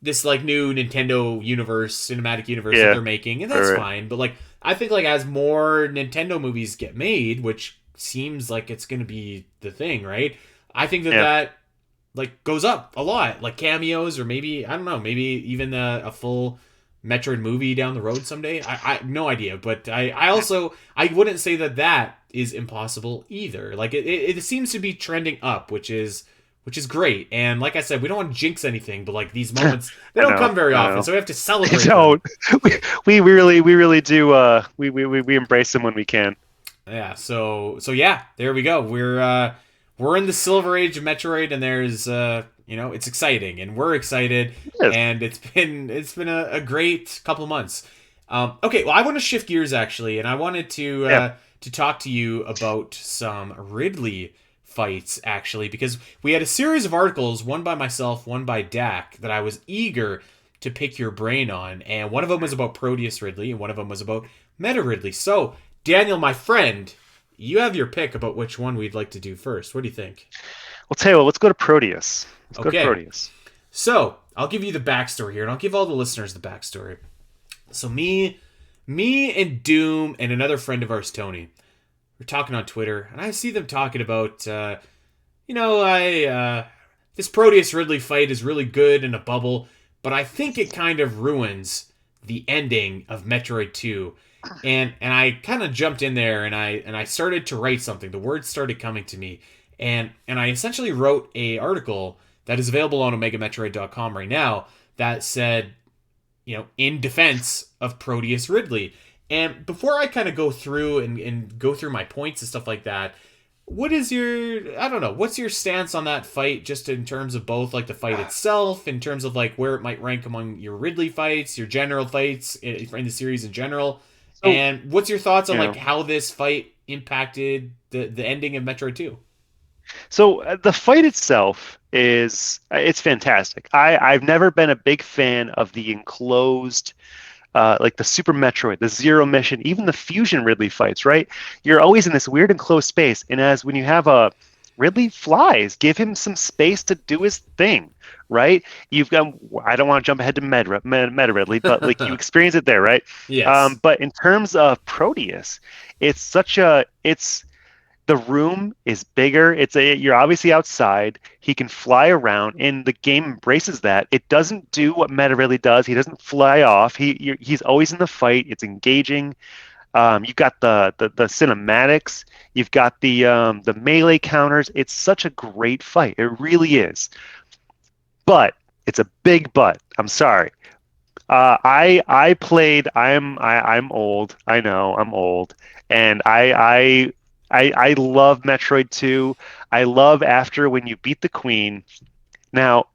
A: this like new Nintendo universe, cinematic universe that
B: Yeah.
A: they're making, and
B: All
A: that's
B: right.
A: fine. But like I think like as more Nintendo movies get made, which seems like it's going to be the thing, right? I think that
B: Yeah.
A: that like goes up a lot, like cameos or maybe I don't know, maybe even a full Metroid movie down the road someday. I no idea, but I also I wouldn't say that that is impossible either. Like it seems to be trending up, which is great. And like I said, we don't want to jinx anything, but like these moments they
B: I
A: don't
B: know.
A: come very
B: I
A: often,
B: know.
A: so we have to
B: I
A: celebrate them.
B: don't. We really do. We embrace them when we can.
A: Yeah, so yeah, there we go. We're in the silver age of Metroid, and there's it's exciting, and we're excited,
B: Yes.
A: and it's been a great couple months. Okay, well, I want to shift gears actually, and I wanted
B: Yeah.
A: to talk to you about some Ridley fights actually, because we had a series of articles, one by myself, one by Dak, that I was eager to pick your brain on, and one of them was about Proteus Ridley, and one of them was about Meta Ridley. So Daniel, my friend, you have your pick about which one we'd like to do first. What do you think?
B: Well, tell you what. Let's go to Proteus. Let's go to
A: Okay,
B: Proteus.
A: so I'll give you the backstory here, and I'll give all the listeners the backstory. So me and Doom and another friend of ours, Tony, we're talking on Twitter, and I see them talking about, I this Proteus Ridley fight is really good in a bubble, but I think it kind of ruins the ending of Metroid 2. And I kind of jumped in there and I started to write something. The words started coming to me. And I essentially wrote a article that is available on omegametroid.com right now that said, in defense of Proteus Ridley. And before I kind of go through and go through my points and stuff like that, what is your I don't know, what's your stance on that fight just in terms of both like the fight itself, in terms of like where it might rank among your Ridley fights, your general fights in the series in general,
B: So,
A: and what's your thoughts on
B: you
A: like
B: know,
A: how this fight impacted the ending of Metroid 2?
B: the fight itself is it's fantastic. I've never been a big fan of the enclosed like the Super Metroid, the Zero Mission, even the Fusion Ridley fights, right? You're always in this weird enclosed space. And as when you have a Ridley flies, give him some space to do his thing, right? You've got, I don't want to jump ahead to Meta Ridley, but like you experience it there, right?
A: Yes.
B: But in terms of Proteus, it's the room is bigger. You're obviously outside. He can fly around, and the game embraces that. It doesn't do what Meta really does. He doesn't fly off. He's always in the fight. It's engaging. You've got the cinematics. You've got the melee counters. It's such a great fight. It really is. But it's a big but. I'm sorry. I played. I'm old. I know I'm old, and I love Metroid 2. I love after when you beat the Queen. Now,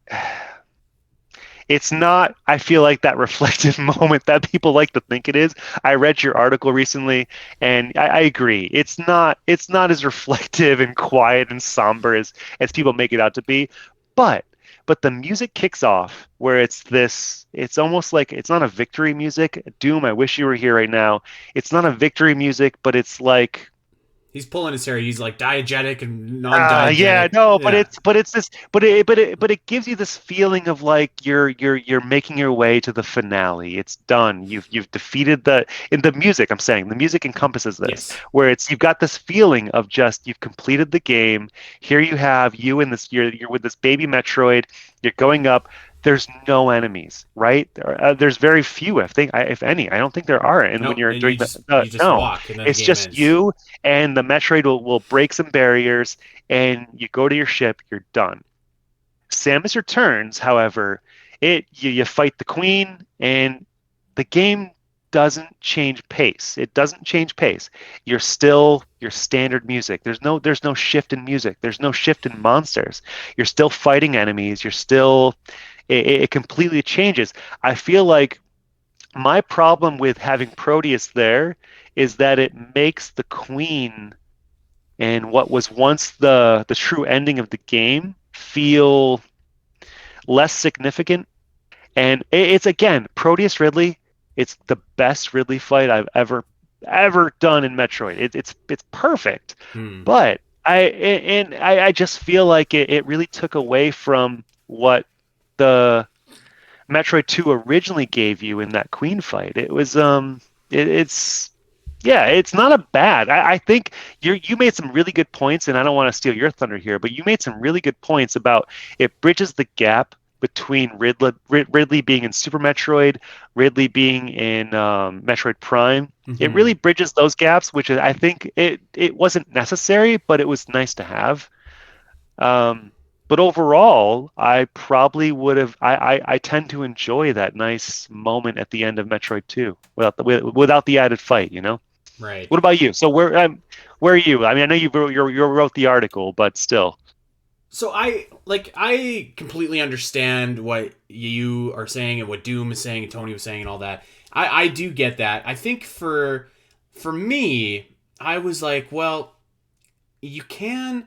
B: it's not, I feel like that reflective moment that people like to think it is. I read your article recently, and I agree. It's not as reflective and quiet and somber as people make it out to be. But but the music kicks off where it's almost like it's not a victory music. Doom, I wish you were here right now. It's not a victory music, but it's like
A: He's pulling his hair. He's like diegetic and non-diegetic.
B: yeah, no,
A: Yeah.
B: but it gives you this feeling of like you're making your way to the finale. It's done. You've defeated the in the music. I'm saying the music encompasses this,
A: Yes.
B: where you've got this feeling of just you've completed the game. Here you have you in this you're with this baby Metroid. You're going up. There's no enemies, right? There's very few, if any. I don't think there are. And when
A: Nope.
B: you're
A: And you
B: doing
A: just
B: the
A: you just
B: no,
A: walk and then the
B: it's
A: game
B: just
A: ends.
B: you and the Metroid will break some barriers, and you go to your ship, you're done. Samus Returns, however, you fight the Queen, and the game. doesn't change pace. It doesn't change pace. You're still your standard music. There's no shift in music. There's no shift in monsters. You're still fighting enemies. You're still it completely changes. I feel like my problem with having Proteus there is that it makes the queen and what was once the true ending of the game feel less significant. And it's again Proteus Ridley. It's the best Ridley fight I've ever done in Metroid. It's perfect,
A: Hmm.
B: but I just feel like it really took away from what the Metroid 2 originally gave you in that Queen fight. It was it's yeah, it's not a bad. I think you made some really good points, and I don't want to steal your thunder here, but you made some really good points about it bridges the gap between Ridley being in Super Metroid, Ridley being in Metroid Prime. It
A: Hmm.
B: really bridges those gaps, which I think it wasn't necessary, but it was nice to have. Um, but overall, I probably would have. I tend to enjoy that nice moment at the end of Metroid 2 without the added fight.
A: Right.
B: What about you? So where are you? I mean, I know you wrote the article, but still.
A: So I completely understand what you are saying and what Doom is saying and Tony was saying and all that. I do get that. I think for me, I was like, well, you can,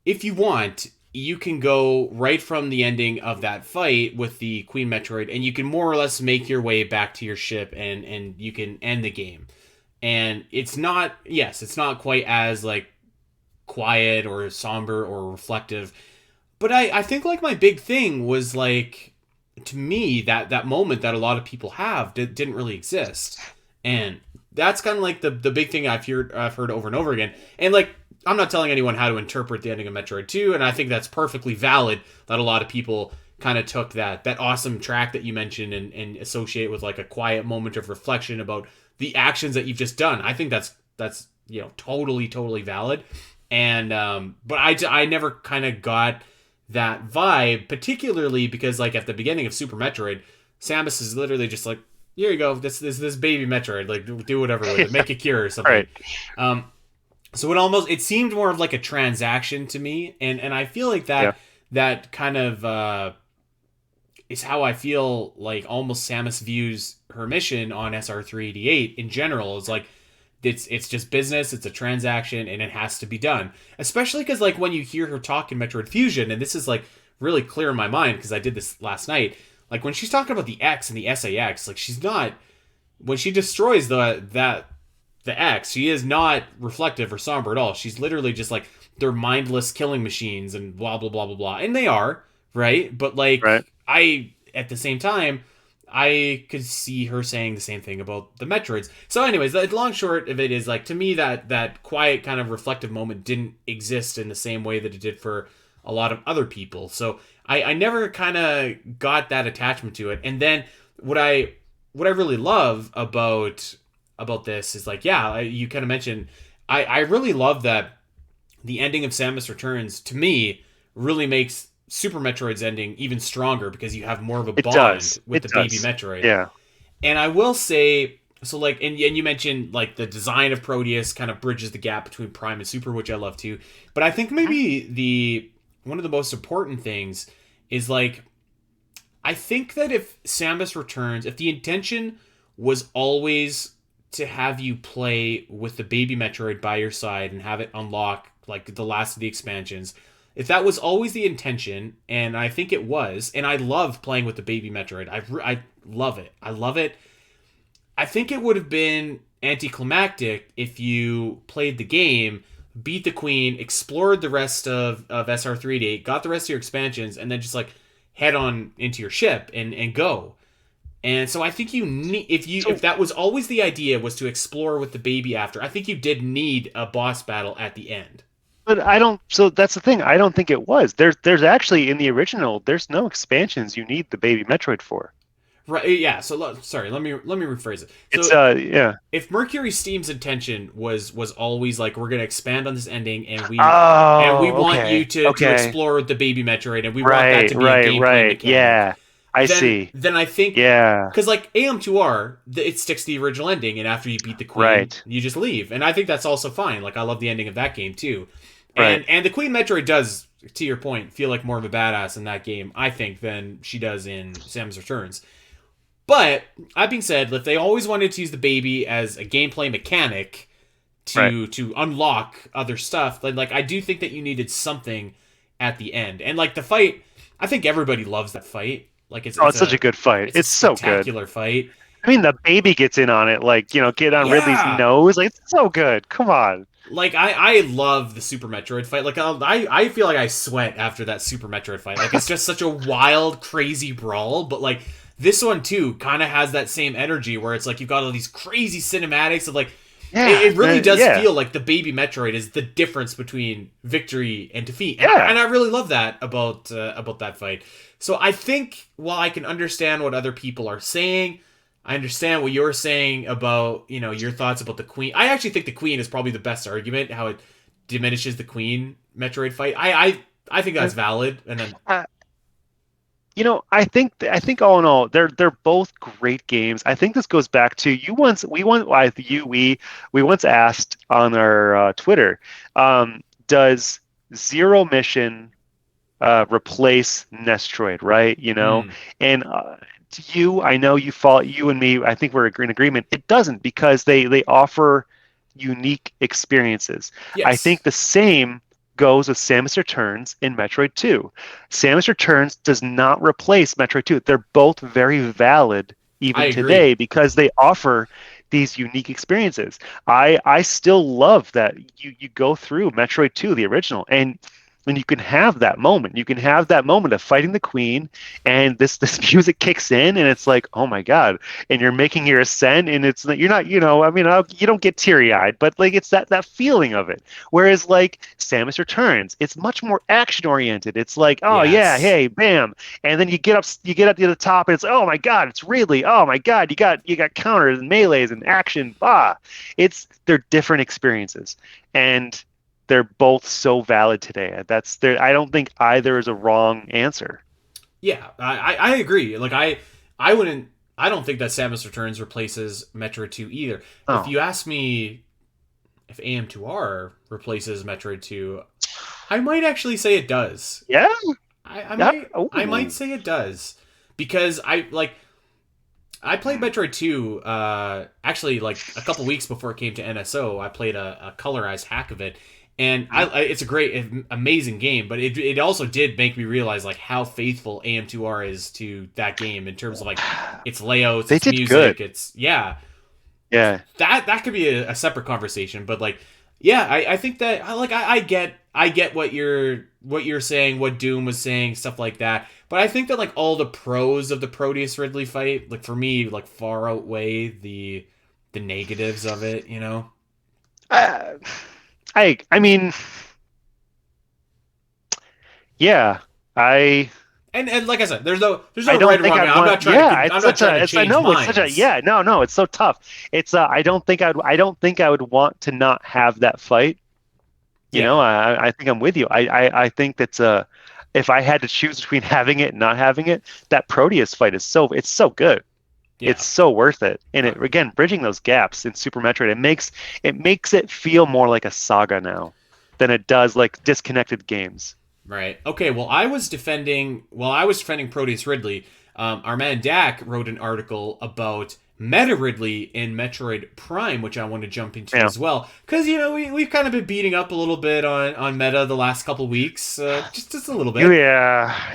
A: if you want, you can go right from the ending of that fight with the Queen Metroid, and you can more or less make your way back to your ship, and you can end the game. And it's not, yes, it's not quite as like quiet or somber or reflective, but I think like my big thing was like, to me, that moment that a lot of people have didn't really exist, and that's kind of like the big thing I've heard over and over again. And like, I'm not telling anyone how to interpret the ending of Metroid 2, and I think that's perfectly valid that a lot of people kind of took that awesome track that you mentioned and associate with like a quiet moment of reflection about the actions that you've just done. I think that's totally valid. And but I never kind of got that vibe, particularly because like at the beginning of Super Metroid, Samus is literally just like, here you go, this baby Metroid, like do whatever with it, make a cure or something.
B: Right.
A: Um, so it seemed more of like a transaction to me, and I feel like
B: Yeah.
A: that kind of is how I feel like almost Samus views her mission on SR388 in general. Is like it's just business, it's a transaction, and it has to be done. Especially because like when you hear her talk in Metroid Fusion, and this is like really clear in my mind because I did this last night. Like when she's talking about the X and the SAX, like she's not, when she destroys the X, she is not reflective or somber at all. She's literally just like, they're mindless killing machines and blah blah blah blah blah. And they are, right? But
B: Right.
A: like I at the same time, I could see her saying the same thing about the Metroids. So anyways, the long short of it is like, to me, that quiet kind of reflective moment didn't exist in the same way that it did for a lot of other people. So I never kind of got that attachment to it. And then what I what I really love about this is like, yeah, you kind of mentioned, I really love that the ending of Samus Returns, to me, really makes Super Metroid's ending even stronger because you have more of a
B: It
A: bond
B: does.
A: with
B: It
A: the baby
B: does.
A: Metroid.
B: Yeah.
A: And I will say, so like, and you mentioned like the design of Proteus kind of bridges the gap between Prime and Super, which I love too. But I think
B: Mhm.
A: maybe the one of the most important things is like, I think that if Samus Returns, if the intention was always to have you play with the baby Metroid by your side and have it unlock like the last of the expansions, if that was always the intention, and I think it was, and I love playing with the baby Metroid, I love it. I love it. I think it would have been anticlimactic if you played the game, beat the queen, explored the rest of SR388, got the rest of your expansions, and then just like head on into your ship and go. And so I think you need, if
B: So
A: that was always the idea, was to explore with the baby after, I think you did need a boss battle at the end.
B: But I don't. So that's the thing. I don't think it was. There's actually in the original. There's no expansions you need the baby Metroid for.
A: Right, yeah, so sorry, let me rephrase it.
B: It's
A: So
B: yeah.
A: if Mercury Steam's intention was always like, we're gonna expand on this ending, and we
B: Oh,
A: want you
B: okay.
A: to
B: Okay.
A: explore with the baby Metroid, and we want that
B: Right.
A: to be a
B: Right.
A: gameplay
B: Right.
A: mechanic.
B: Yeah. I see.
A: then I think,
B: Yeah.
A: because like AM2R, it sticks to the original ending, and after you beat the queen,
B: Right.
A: you just leave, and I think that's also fine. Like I love the ending of that game too,
B: Right.
A: and the Queen Metroid does, to your point, feel like more of a badass in that game, I think, than she does in Samus Returns. But that being said, if they always wanted to use the baby as a gameplay mechanic
B: Right.
A: to unlock other stuff, then like I do think that you needed something at the end. And like the fight, I think everybody loves that fight. Like
B: Oh, it's such a good fight.
A: it's a
B: It's so good.
A: spectacular fight.
B: I mean, the baby gets in on it, like, get on Ridley's
A: Yeah.
B: nose. Like, it's so good. Come on.
A: Like I love the Super Metroid fight. Like I feel like I sweat after that Super Metroid fight. Like it's just such a wild, crazy brawl. But like this one too, kind of has that same energy where it's like you've got all these crazy cinematics of like
B: Yeah.
A: it really does
B: yeah.
A: feel like the baby Metroid is the difference between victory and defeat.
B: Yeah.
A: And I really love that about that fight. So I think while I can understand what other people are saying, I understand what you're saying about, your thoughts about the Queen. I actually think the Queen is probably the best argument, how it diminishes the Queen Metroid fight. I think that's valid. And then
B: Uh, I think all in all, they're both great games. I think this goes back to we once asked on our Twitter, does Zero Mission replace Nestroid, right?
A: mm,
B: And I know you and me, I think we're in agreement. It doesn't, because they offer unique experiences. I
A: yes,
B: think the same goes with Samus Returns in Metroid 2. Samus Returns does not replace Metroid 2. They're both very valid
A: I
B: even
A: agree.
B: today because they offer these unique experiences. I still love that you go through Metroid 2, the original, and you can have that moment. You can have that moment of fighting the queen, and this music kicks in, and it's like, oh my god! And you're making your ascent, and you're not, I mean, you don't get teary eyed, but like it's that feeling of it. Whereas like Samus Returns, it's much more action oriented. It's like, oh yeah,
A: Yes.
B: hey, bam, and then you get up to the top, and it's, oh my god, it's Ridley. Oh my god, you got counters and melees and action. They're different experiences, and they're both so valid today. I don't think either is a wrong answer.
A: Yeah, I agree. Like I wouldn't I don't think that Samus Returns replaces Metroid 2 either. If
B: Oh,
A: you ask me if AM2R replaces Metroid 2, I might actually say it does.
B: yeah, yeah.
A: I might
B: Oh,
A: say it does because I played Metroid 2 actually like a couple weeks before it came to NSO. I played a colorized hack of it, and it's a great amazing game, but it also did make me realize like how faithful AM2R is to that game in terms of like its layouts,
B: they
A: its
B: did good.
A: music, its yeah.
B: Yeah,
A: That could be a separate conversation, but like yeah, I think that I get what you're saying, what Doom was saying, stuff like that. But I think that like all the pros of the Proteus Ridley fight, like for me, like far outweigh the negatives of it.
B: uh, I mean, yeah. I
A: And like I said, there's no
B: I
A: right
B: don't
A: or
B: think
A: wrong.
B: I'd
A: I'm
B: want.
A: not trying to
B: Yeah,
A: I'm
B: it's
A: not
B: such
A: trying
B: a.
A: to
B: It's I
A: change
B: know it's such a.
A: minds.
B: Yeah, no, it's so tough. It's I don't think I would want to not have that fight.
A: Yeah,
B: I think I'm with you. I think that's if I had to choose between having it and not having it, that Proteus fight it's so good.
A: yeah.
B: It's so worth it. And
A: Uh,
B: it, again, bridging those gaps in Super Metroid, it makes it feel more like a saga now than it does like disconnected games.
A: Right. Okay. While I was defending Proteus Ridley, our man Dak wrote an article about Meta Ridley in Metroid Prime, which I want to jump into
B: Yeah.
A: as well, because we've kind of been beating up a little bit on Meta the last couple weeks, just a little bit,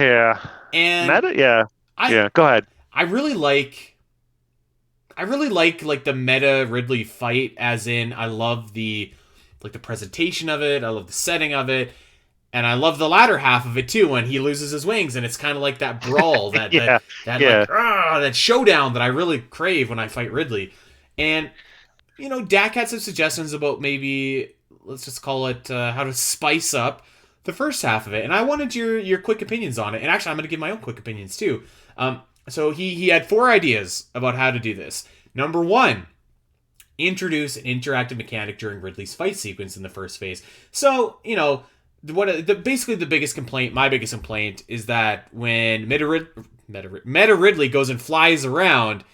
B: Yeah.
A: and
B: Meta, yeah.
A: I
B: Yeah. Go ahead.
A: I really like. I really like the Meta Ridley fight, as in I love the presentation of it, I love the setting of it, and I love the latter half of it too when he loses his wings, and it's kind of like that brawl,
B: Yeah.
A: like
B: Yeah.
A: that showdown that I really crave when I fight Ridley. And Dak had some suggestions about maybe, let's just call it, how to spice up the first half of it, and I wanted your quick opinions on it. And actually, I'm going to give my own quick opinions too. So he had four ideas about how to do this. Number one, introduce an interactive mechanic during Ridley's fight sequence in the first phase. So, basically the biggest complaint, my biggest complaint, is that when Meta Ridley goes and flies around,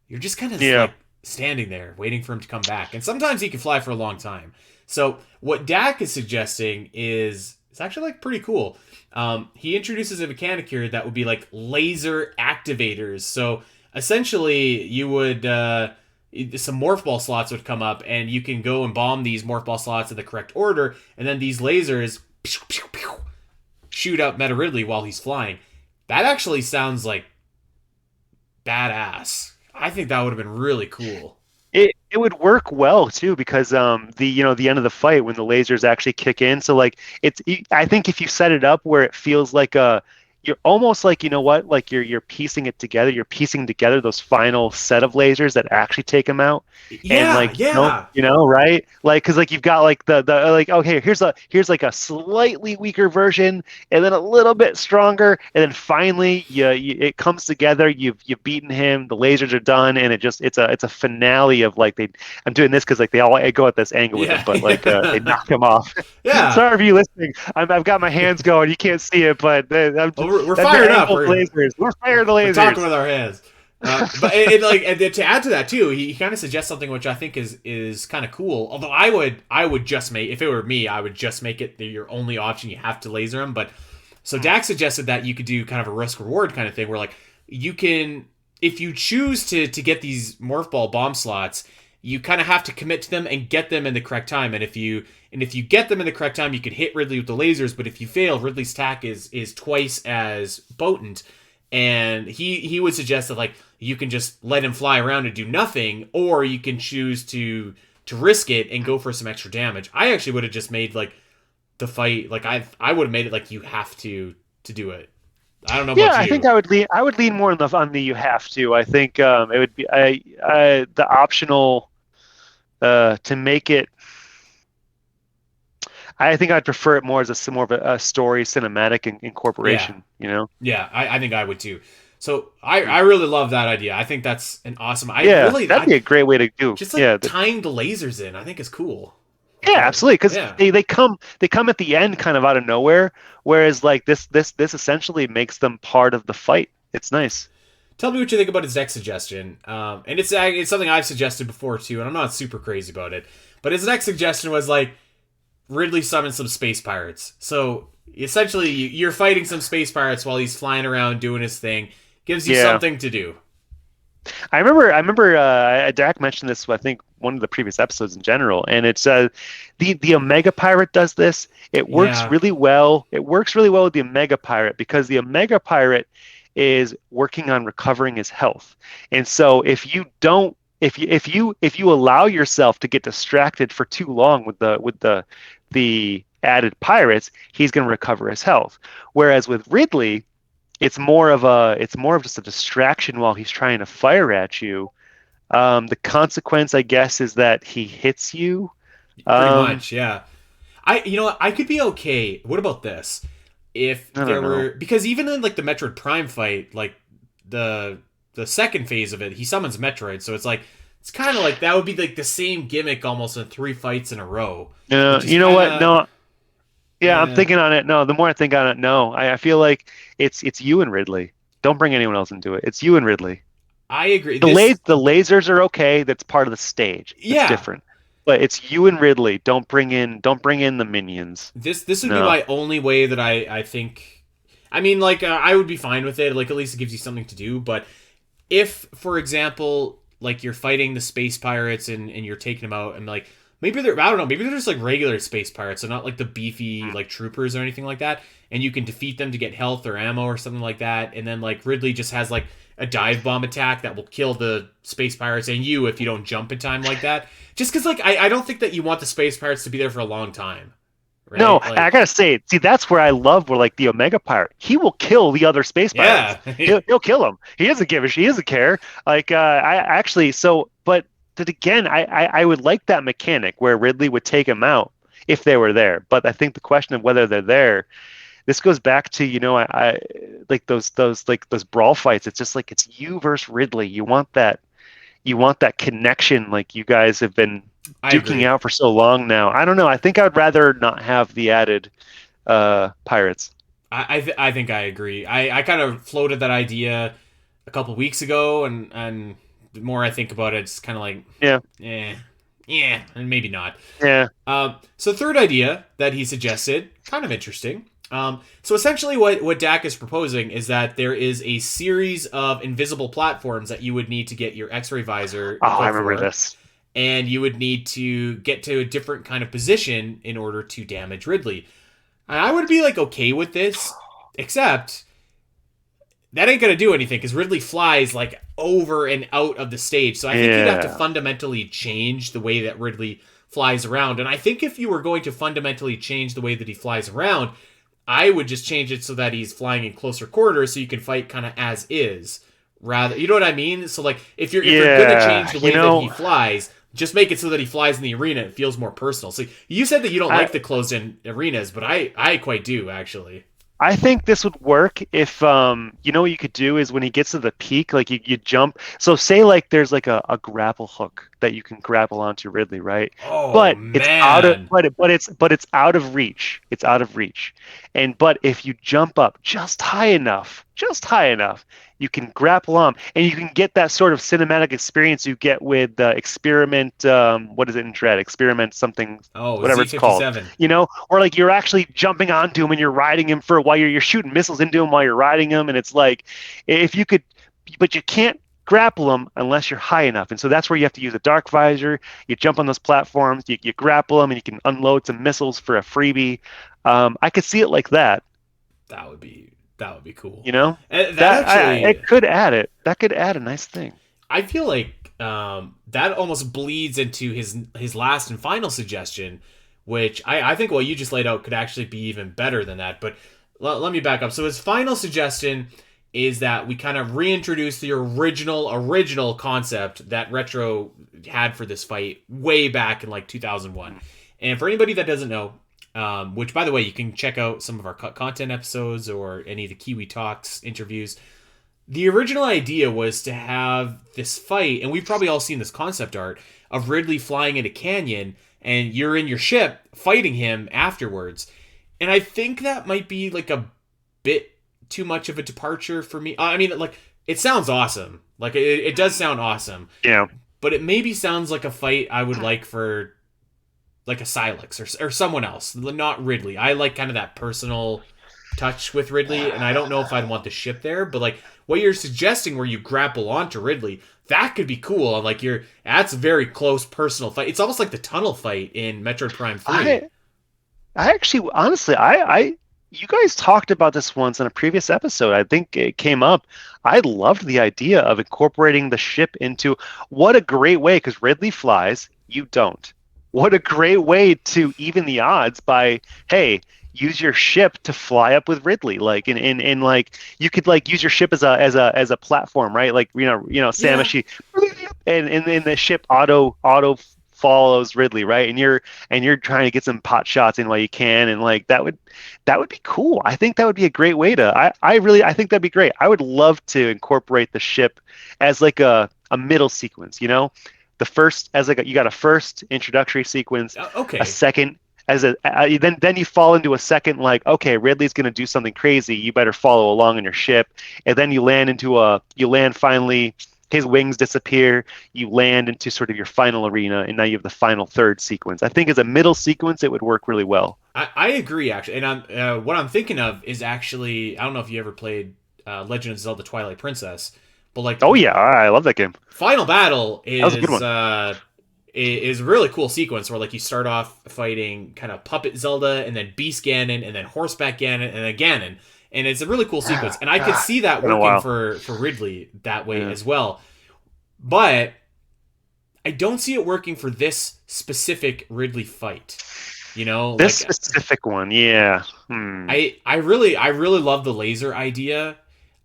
A: you're just kind of
B: Yeah.
A: like standing there waiting for him to come back. And sometimes he can fly for a long time. So what Dak is suggesting is it's actually like pretty cool. He introduces a mechanic here that would be like laser activators. So essentially, you would some morph ball slots would come up, and you can go and bomb these morph ball slots in the correct order, and then these lasers pew, pew, pew, shoot out Meta Ridley while he's flying. That actually sounds like badass. I think that would have been really cool.
B: It would work well too because the end of the fight when the lasers actually kick in. So like I think if you set it up where it feels like you're almost like, like you're piecing it together. You're piecing together those final set of lasers that actually take them out. And
A: Yeah,
B: like,
A: yeah.
B: right? Like, because like you've got like the like, okay, here's like a slightly weaker version, and then a little bit stronger, and then finally it comes together. You've beaten him. The lasers are done, and it's a finale of like I'm doing this because like they all go at this angle with him,
A: Yeah,
B: but like
A: yeah.
B: they knock him off.
A: Yeah.
B: Sorry if you listening. I've got my hands going. You can't see it, but I'm
A: Well,
B: just,
A: we're
B: that's
A: fired
B: the
A: up.
B: angle lasers. We're firing the
A: We're talking
B: lasers.
A: with our hands. But like and to add to that too, he kind of suggests something which I think is kind of cool. Although I would just make, if it were me, I would just make it your only option. You have to laser him. But so Dak suggested that you could do kind of a risk reward kind of thing where like you can, if you choose to get these morph ball bomb slots, you kind of have to commit to them and get them in the correct time. And if you get them in the correct time, you can hit Ridley with the lasers. But if you fail, Ridley's attack is twice as potent. And he would suggest that like you can just let him fly around and do nothing, or you can choose to risk it and go for some extra damage. I actually would have just made like the fight like I would have made it like you have to do it. I don't know
B: Yeah,
A: about
B: I think
A: you.
B: I would lean more on the you have to. I think it would be the optional to make it. I think I'd prefer it more as more of a story cinematic
A: Yeah,
B: incorporation.
A: yeah, I think I would too. So I really love that idea. I think that's an awesome.
B: Yeah, that'd be a great way to do.
A: Just like
B: Yeah,
A: tying the lasers in. I think is cool. Like
B: yeah, absolutely. Because
A: yeah.
B: they come at the end kind of out of nowhere, whereas like this essentially makes them part of the fight. It's nice.
A: Tell me what you think about his next suggestion. And it's something I've suggested before too, and I'm not super crazy about it. But his next suggestion was like Ridley summons some space pirates. So essentially, you're fighting some space pirates while he's flying around doing his thing. Gives you
B: Yeah.
A: something to do.
B: I remember Dak mentioned this, I think, one of the previous episodes in general, and it's the Omega Pirate does this. It works
A: Yeah,
B: really well. It works really well with the Omega Pirate because the Omega Pirate is working on recovering his health. And so if you allow yourself to get distracted for too long with the added pirates, he's going to recover his health. Whereas with Ridley, it's more of just a distraction while he's trying to fire at you. The consequence, I guess, is that he hits you.
A: pretty
B: Um,
A: much. Yeah. You know what? I could be okay. What about this? If
B: I don't
A: there
B: know.
A: were, because even in like the Metroid Prime fight, like the second phase of it, he summons Metroid, so it's kind of like that would be like the same gimmick almost in three fights in a row, which is
B: You know
A: kind
B: what?
A: of
B: No, yeah, I'm
A: yeah.
B: thinking on it. No, the more I think on it, no, I feel like it's you and Ridley. Don't bring anyone else into it. It's you and Ridley.
A: I agree.
B: The lasers are okay. That's part of the stage. That's
A: Yeah,
B: different. But it's you and Ridley. Don't bring in the minions.
A: this would be
B: No.
A: my only way that I think. I mean, like I would be fine with it. Like at least it gives you something to do. But if, for example, like you're fighting the space pirates and you're taking them out, and like maybe they're, I don't know, maybe they're just like regular space pirates, so not like the beefy like troopers or anything like that, and you can defeat them to get health or ammo or something like that, and then like Ridley just has like a dive bomb attack that will kill the space pirates and you if you don't jump in time like that. Just because like I don't think that you want the space pirates to be there for a long time,
B: No,
A: right?
B: I
A: Like
B: gotta say, see, that's where I love where like the Omega Pirate. He will kill the other space pirates.
A: yeah,
B: He'll kill them. He doesn't give a shit. He doesn't care. Like I actually but again, I would like that mechanic where Ridley would take him out if they were there. But I think the question of whether they're there, this goes back to, I like those brawl fights. It's just like it's you versus Ridley. You want that connection like you guys have been
A: I
B: duking
A: agree.
B: out for so long now. I don't know. I think I would rather not have the added pirates.
A: I think I agree. I kind of floated that idea a couple weeks ago, and the more I think about it, it's kind of like,
B: Yeah,
A: eh, yeah, and maybe not.
B: yeah.
A: So third idea that he suggested, kind of interesting. So essentially, what Dak is proposing is that there is a series of invisible platforms that you would need to get your X-ray visor
B: Oh, I
A: equipped
B: remember
A: for,
B: this.
A: and you would need to get to a different kind of position in order to damage Ridley. And I would be like okay with this, except that ain't gonna do anything because Ridley flies like over and out of the stage. So I think you'd have to
B: Yeah.
A: fundamentally change the way that Ridley flies around. And I think if you were going to fundamentally change the way that he flies around, I would just change it so that he's flying in closer quarters so you can fight kind of as is. Rather, you know what I mean? So like if you're gonna change
B: Yeah,
A: the way that he flies, just make it so that he flies in the arena. It feels more personal. So you said that you don't
B: I
A: like the closed-in arenas, but I quite do actually.
B: I think this would work if you know what you could do is when he gets to the peak, like you jump. So say like there's like a grapple hook that you can grapple onto Ridley, right?
A: Oh
B: But it's out of
A: man.
B: but it's out of reach. It's out of reach. And but if you jump up just high enough, you can grapple on and you can get that sort of cinematic experience you get with experiment what is it in Dread? Experiment something
A: Oh,
B: whatever it's called,
A: Z57.
B: you know, or like you're actually jumping onto him and you're riding him for while you're shooting missiles into him while you're riding him, and it's like if you could, but you can't grapple him unless you're high enough, and so that's where you have to use a dark visor. You jump on those platforms, you grapple them, and you can unload some missiles for a freebie. I could see it like that,
A: That would be cool.
B: you know.
A: That
B: That
A: actually,
B: it could add it. That could add a nice thing.
A: I feel like that almost bleeds into his last and final suggestion, which I think what you just laid out could actually be even better than that. But let me back up. So his final suggestion is that we kind of reintroduce the original concept that Retro had for this fight way back in like 2001. And for anybody that doesn't know, which by the way, you can check out some of our content episodes or any of the Kiwi Talks interviews. The original idea was to have this fight, and we've probably all seen this concept art of Ridley flying in a canyon, and you're in your ship fighting him afterwards. And I think that might be like a bit too much of a departure for me. I mean, like, it sounds awesome. Like, it does sound awesome,
B: Yeah.
A: but it maybe sounds like a fight I would like for like a Silex or someone else, not Ridley. I like kind of that personal touch with Ridley, and I don't know if I'd want the ship there, but like what you're suggesting where you grapple onto Ridley, that could be cool. And like that's a very close personal fight. It's almost like the tunnel fight in Metroid Prime 3.
B: I I actually, honestly, you guys talked about this once in a previous episode. I think it came up. I loved the idea of incorporating the ship into what a great way, because Ridley flies, you don't. What a great way to even the odds by, hey, use your ship to fly up with Ridley. Like in like you could like use your ship as a platform, right? Like Samus,
A: Yeah.
B: she and the ship auto follows Ridley, right? And you're trying to get some pot shots in while you can, and like that would be cool. I think that would be a great way to. I think that'd be great. I would love to incorporate the ship as like a middle sequence. The first as like you got a first introductory sequence, a
A: Okay.
B: second as then you fall into a second like okay, Ridley's going to do something crazy, you better follow along in your ship, and then you land finally, his wings disappear, you land into sort of your final arena, and now you have the final third sequence. I think as a middle sequence it would work really well.
A: I agree actually, and what I'm thinking of is actually I don't know if you ever played Legend of Zelda Twilight Princess, but like
B: Oh yeah, I love that game.
A: final battle
B: That was a good one.
A: is a really cool sequence where like you start off fighting kind of puppet Zelda and then Beast Ganon and then horseback Ganon and then Ganon, and it's a really cool sequence, and I could see that
B: Been a
A: working
B: while.
A: for Ridley that way
B: Yeah.
A: as well, but I don't see it working for this specific Ridley fight.
B: This
A: Like
B: specific one, yeah.
A: I really love the laser idea,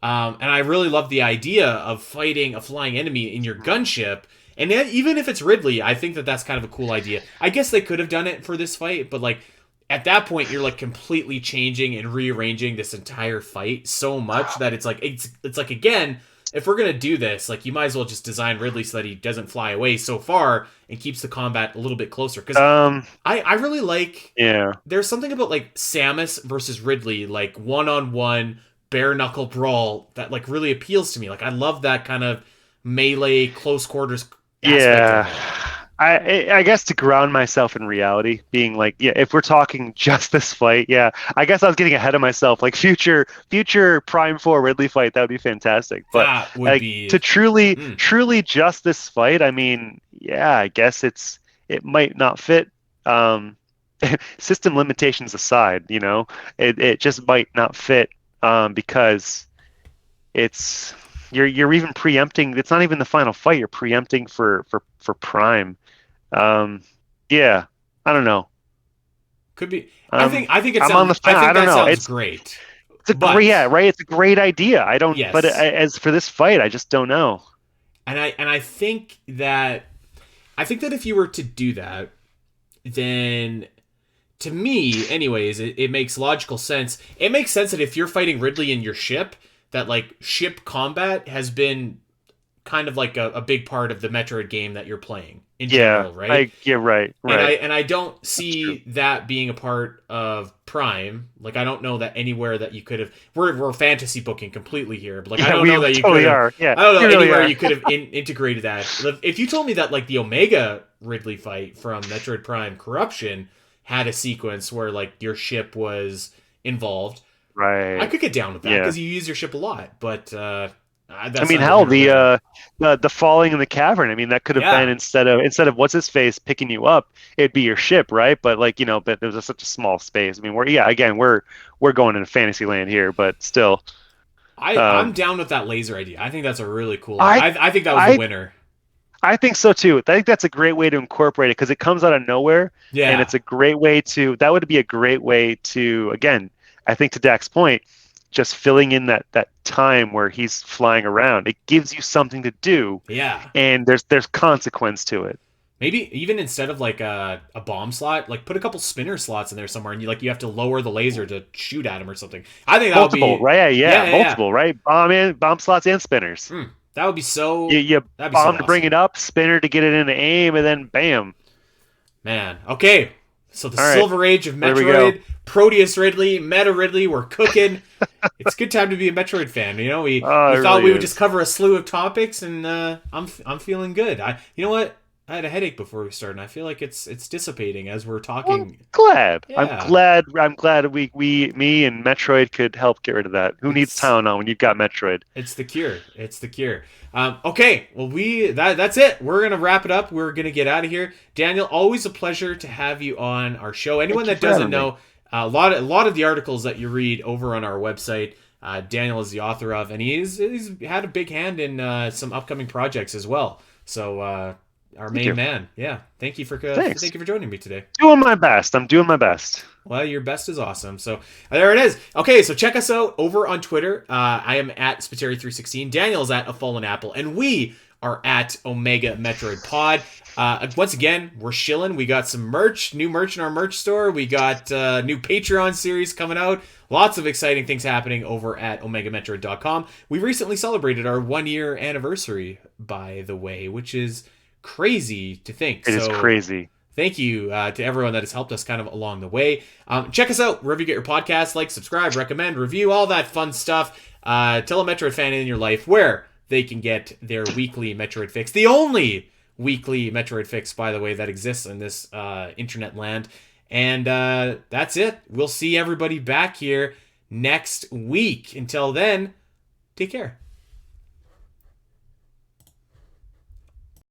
A: and I really love the idea of fighting a flying enemy in your gunship. And then, even if it's Ridley, I think that that's kind of a cool idea. I guess they could have done it for this fight, but like at that point, you're like completely changing and rearranging this entire fight so much that it's like again, if we're gonna do this, like, you might as well just design Ridley so that he doesn't fly away so far and keeps the combat a little bit closer. Because I really like.
B: Yeah.
A: There's something about like Samus versus Ridley, like one-on-one bare knuckle brawl that like really appeals to me. Like, I love that kind of melee close quarters aspect of
B: Yeah.
A: it.
B: I guess to ground myself in reality, being like, yeah, if we're talking just this fight, yeah, I guess I was getting ahead of myself. Like future Prime 4 Ridley fight, that would be fantastic. But
A: That would
B: like to
A: be. Mm,
B: truly just this fight, I mean, yeah, I guess it might not fit. Um, System limitations aside, it just might not fit because it's you're even preempting. It's not even the final fight. You're preempting for Prime. Um, yeah, I don't know.
A: could be.
B: Um,
A: I think it
B: I'm on the
A: sounds. I
B: fence. I
A: think
B: don't
A: that
B: know.
A: sounds great.
B: It's a great, yeah,
A: But
B: right. It's a great idea. I don't, but
A: yes,
B: as for this fight, I just don't know.
A: and I think that if you were to do that, then to me, anyways, it makes logical sense. It makes sense that if you're fighting Ridley in your ship, that like ship combat has been kind of like a big part of the Metroid game that you're playing in
B: Yeah,
A: general, right?
B: yeah, right, right.
A: And I don't
B: That's true.
A: see that being a part of Prime. Like, I don't know that anywhere that you could have. We're fantasy booking completely here, but like, I
B: Yeah,
A: don't
B: we
A: know that you could
B: totally
A: have.
B: are. Yeah,
A: I don't know
B: we really
A: anywhere
B: are.
A: you could have integrated that. If you told me that like the Omega Ridley fight from Metroid Prime Corruption had a sequence where like your ship was involved, I
B: Right.
A: could get down with that
B: Yeah.
A: because you use your ship a lot. But
B: I
A: that's
B: mean,
A: neither
B: hell,
A: here nor there.
B: the falling in the cavern. I mean, that could have been
A: Yeah,
B: instead of what's his face picking you up, it'd be your ship, right? But like, but there's such a small space. I mean, we're going into fantasy land here, but still,
A: I'm
B: um,
A: down with that laser idea. I think that's a really cool idea.
B: I
A: I think that was the
B: I
A: winner.
B: I think so too. I think that's a great way to incorporate it because it comes out of nowhere, and
A: Yeah.
B: it's a great way to. That would be a great way to, again, I think to Dak's point, just filling in that time where he's flying around. It gives you something to do,
A: Yeah.
B: and there's consequence to it.
A: Maybe even instead of like a bomb slot, like put a couple spinner slots in there somewhere, and you have to lower the laser to shoot at him or something. I think that would
B: Multiple,
A: be.
B: right? Yeah,
A: Yeah,
B: yeah,
A: yeah, yeah.
B: multiple, right? Bomb slots and spinners.
A: That would be
B: You,
A: so.
B: you
A: That'd be so
B: bomb to bring
A: awesome,
B: it up, spinner to get it into aim, and then bam.
A: man. Okay, so the
B: All right,
A: Silver Age of
B: there we go.
A: Metroid, Proteus Ridley, Meta Ridley, we're cooking. It's a good time to be a Metroid fan.
B: Oh,
A: We
B: it
A: thought
B: really
A: we would just
B: is.
A: cover a slew of topics, and I'm feeling good. You know what? I had a headache before we started, and I feel like it's dissipating as we're
B: Well, I'm
A: talking.
B: glad. I'm
A: Yeah.
B: glad. I'm glad me and Metroid could help get rid of that. Who needs
A: It's
B: Tylenol when you've got Metroid?
A: it's the cure. It's the cure. Okay, well that's it. We're gonna wrap it up. We're gonna get out of here. Daniel, always a pleasure to have you on our show. Anyone
B: Thank you
A: that
B: for
A: doesn't
B: having me.
A: know, a lot of the articles that you read over on our website, Daniel is the author of, and he's had a big hand in some upcoming projects as well. So our
B: Thank
A: main
B: you.
A: man, yeah.
B: Thanks.
A: Thank you for joining me today.
B: Doing my best. I'm doing my best.
A: Well, your best is awesome. So there it is. Okay, so check us out over on Twitter. I am at Spiteri316. Daniel's at A Fallen Apple. And we are at Omega Metroid Pod. Once again, we're shilling. We got some merch, new merch in our merch store. We got new Patreon series coming out. Lots of exciting things happening over at OmegaMetroid.com. We recently celebrated our 1 year anniversary, by the way, which is crazy to think.
B: It is
A: So
B: crazy.
A: thank you to everyone that has helped us kind of along the way. Check us out wherever you get your podcasts. Like, subscribe, recommend, review, all that fun stuff. Tell a Metroid fan in your life where they can get their weekly Metroid fix. The only weekly Metroid fix, by the way, that exists in this internet land. And that's it. We'll see everybody back here next week. Until then, take care.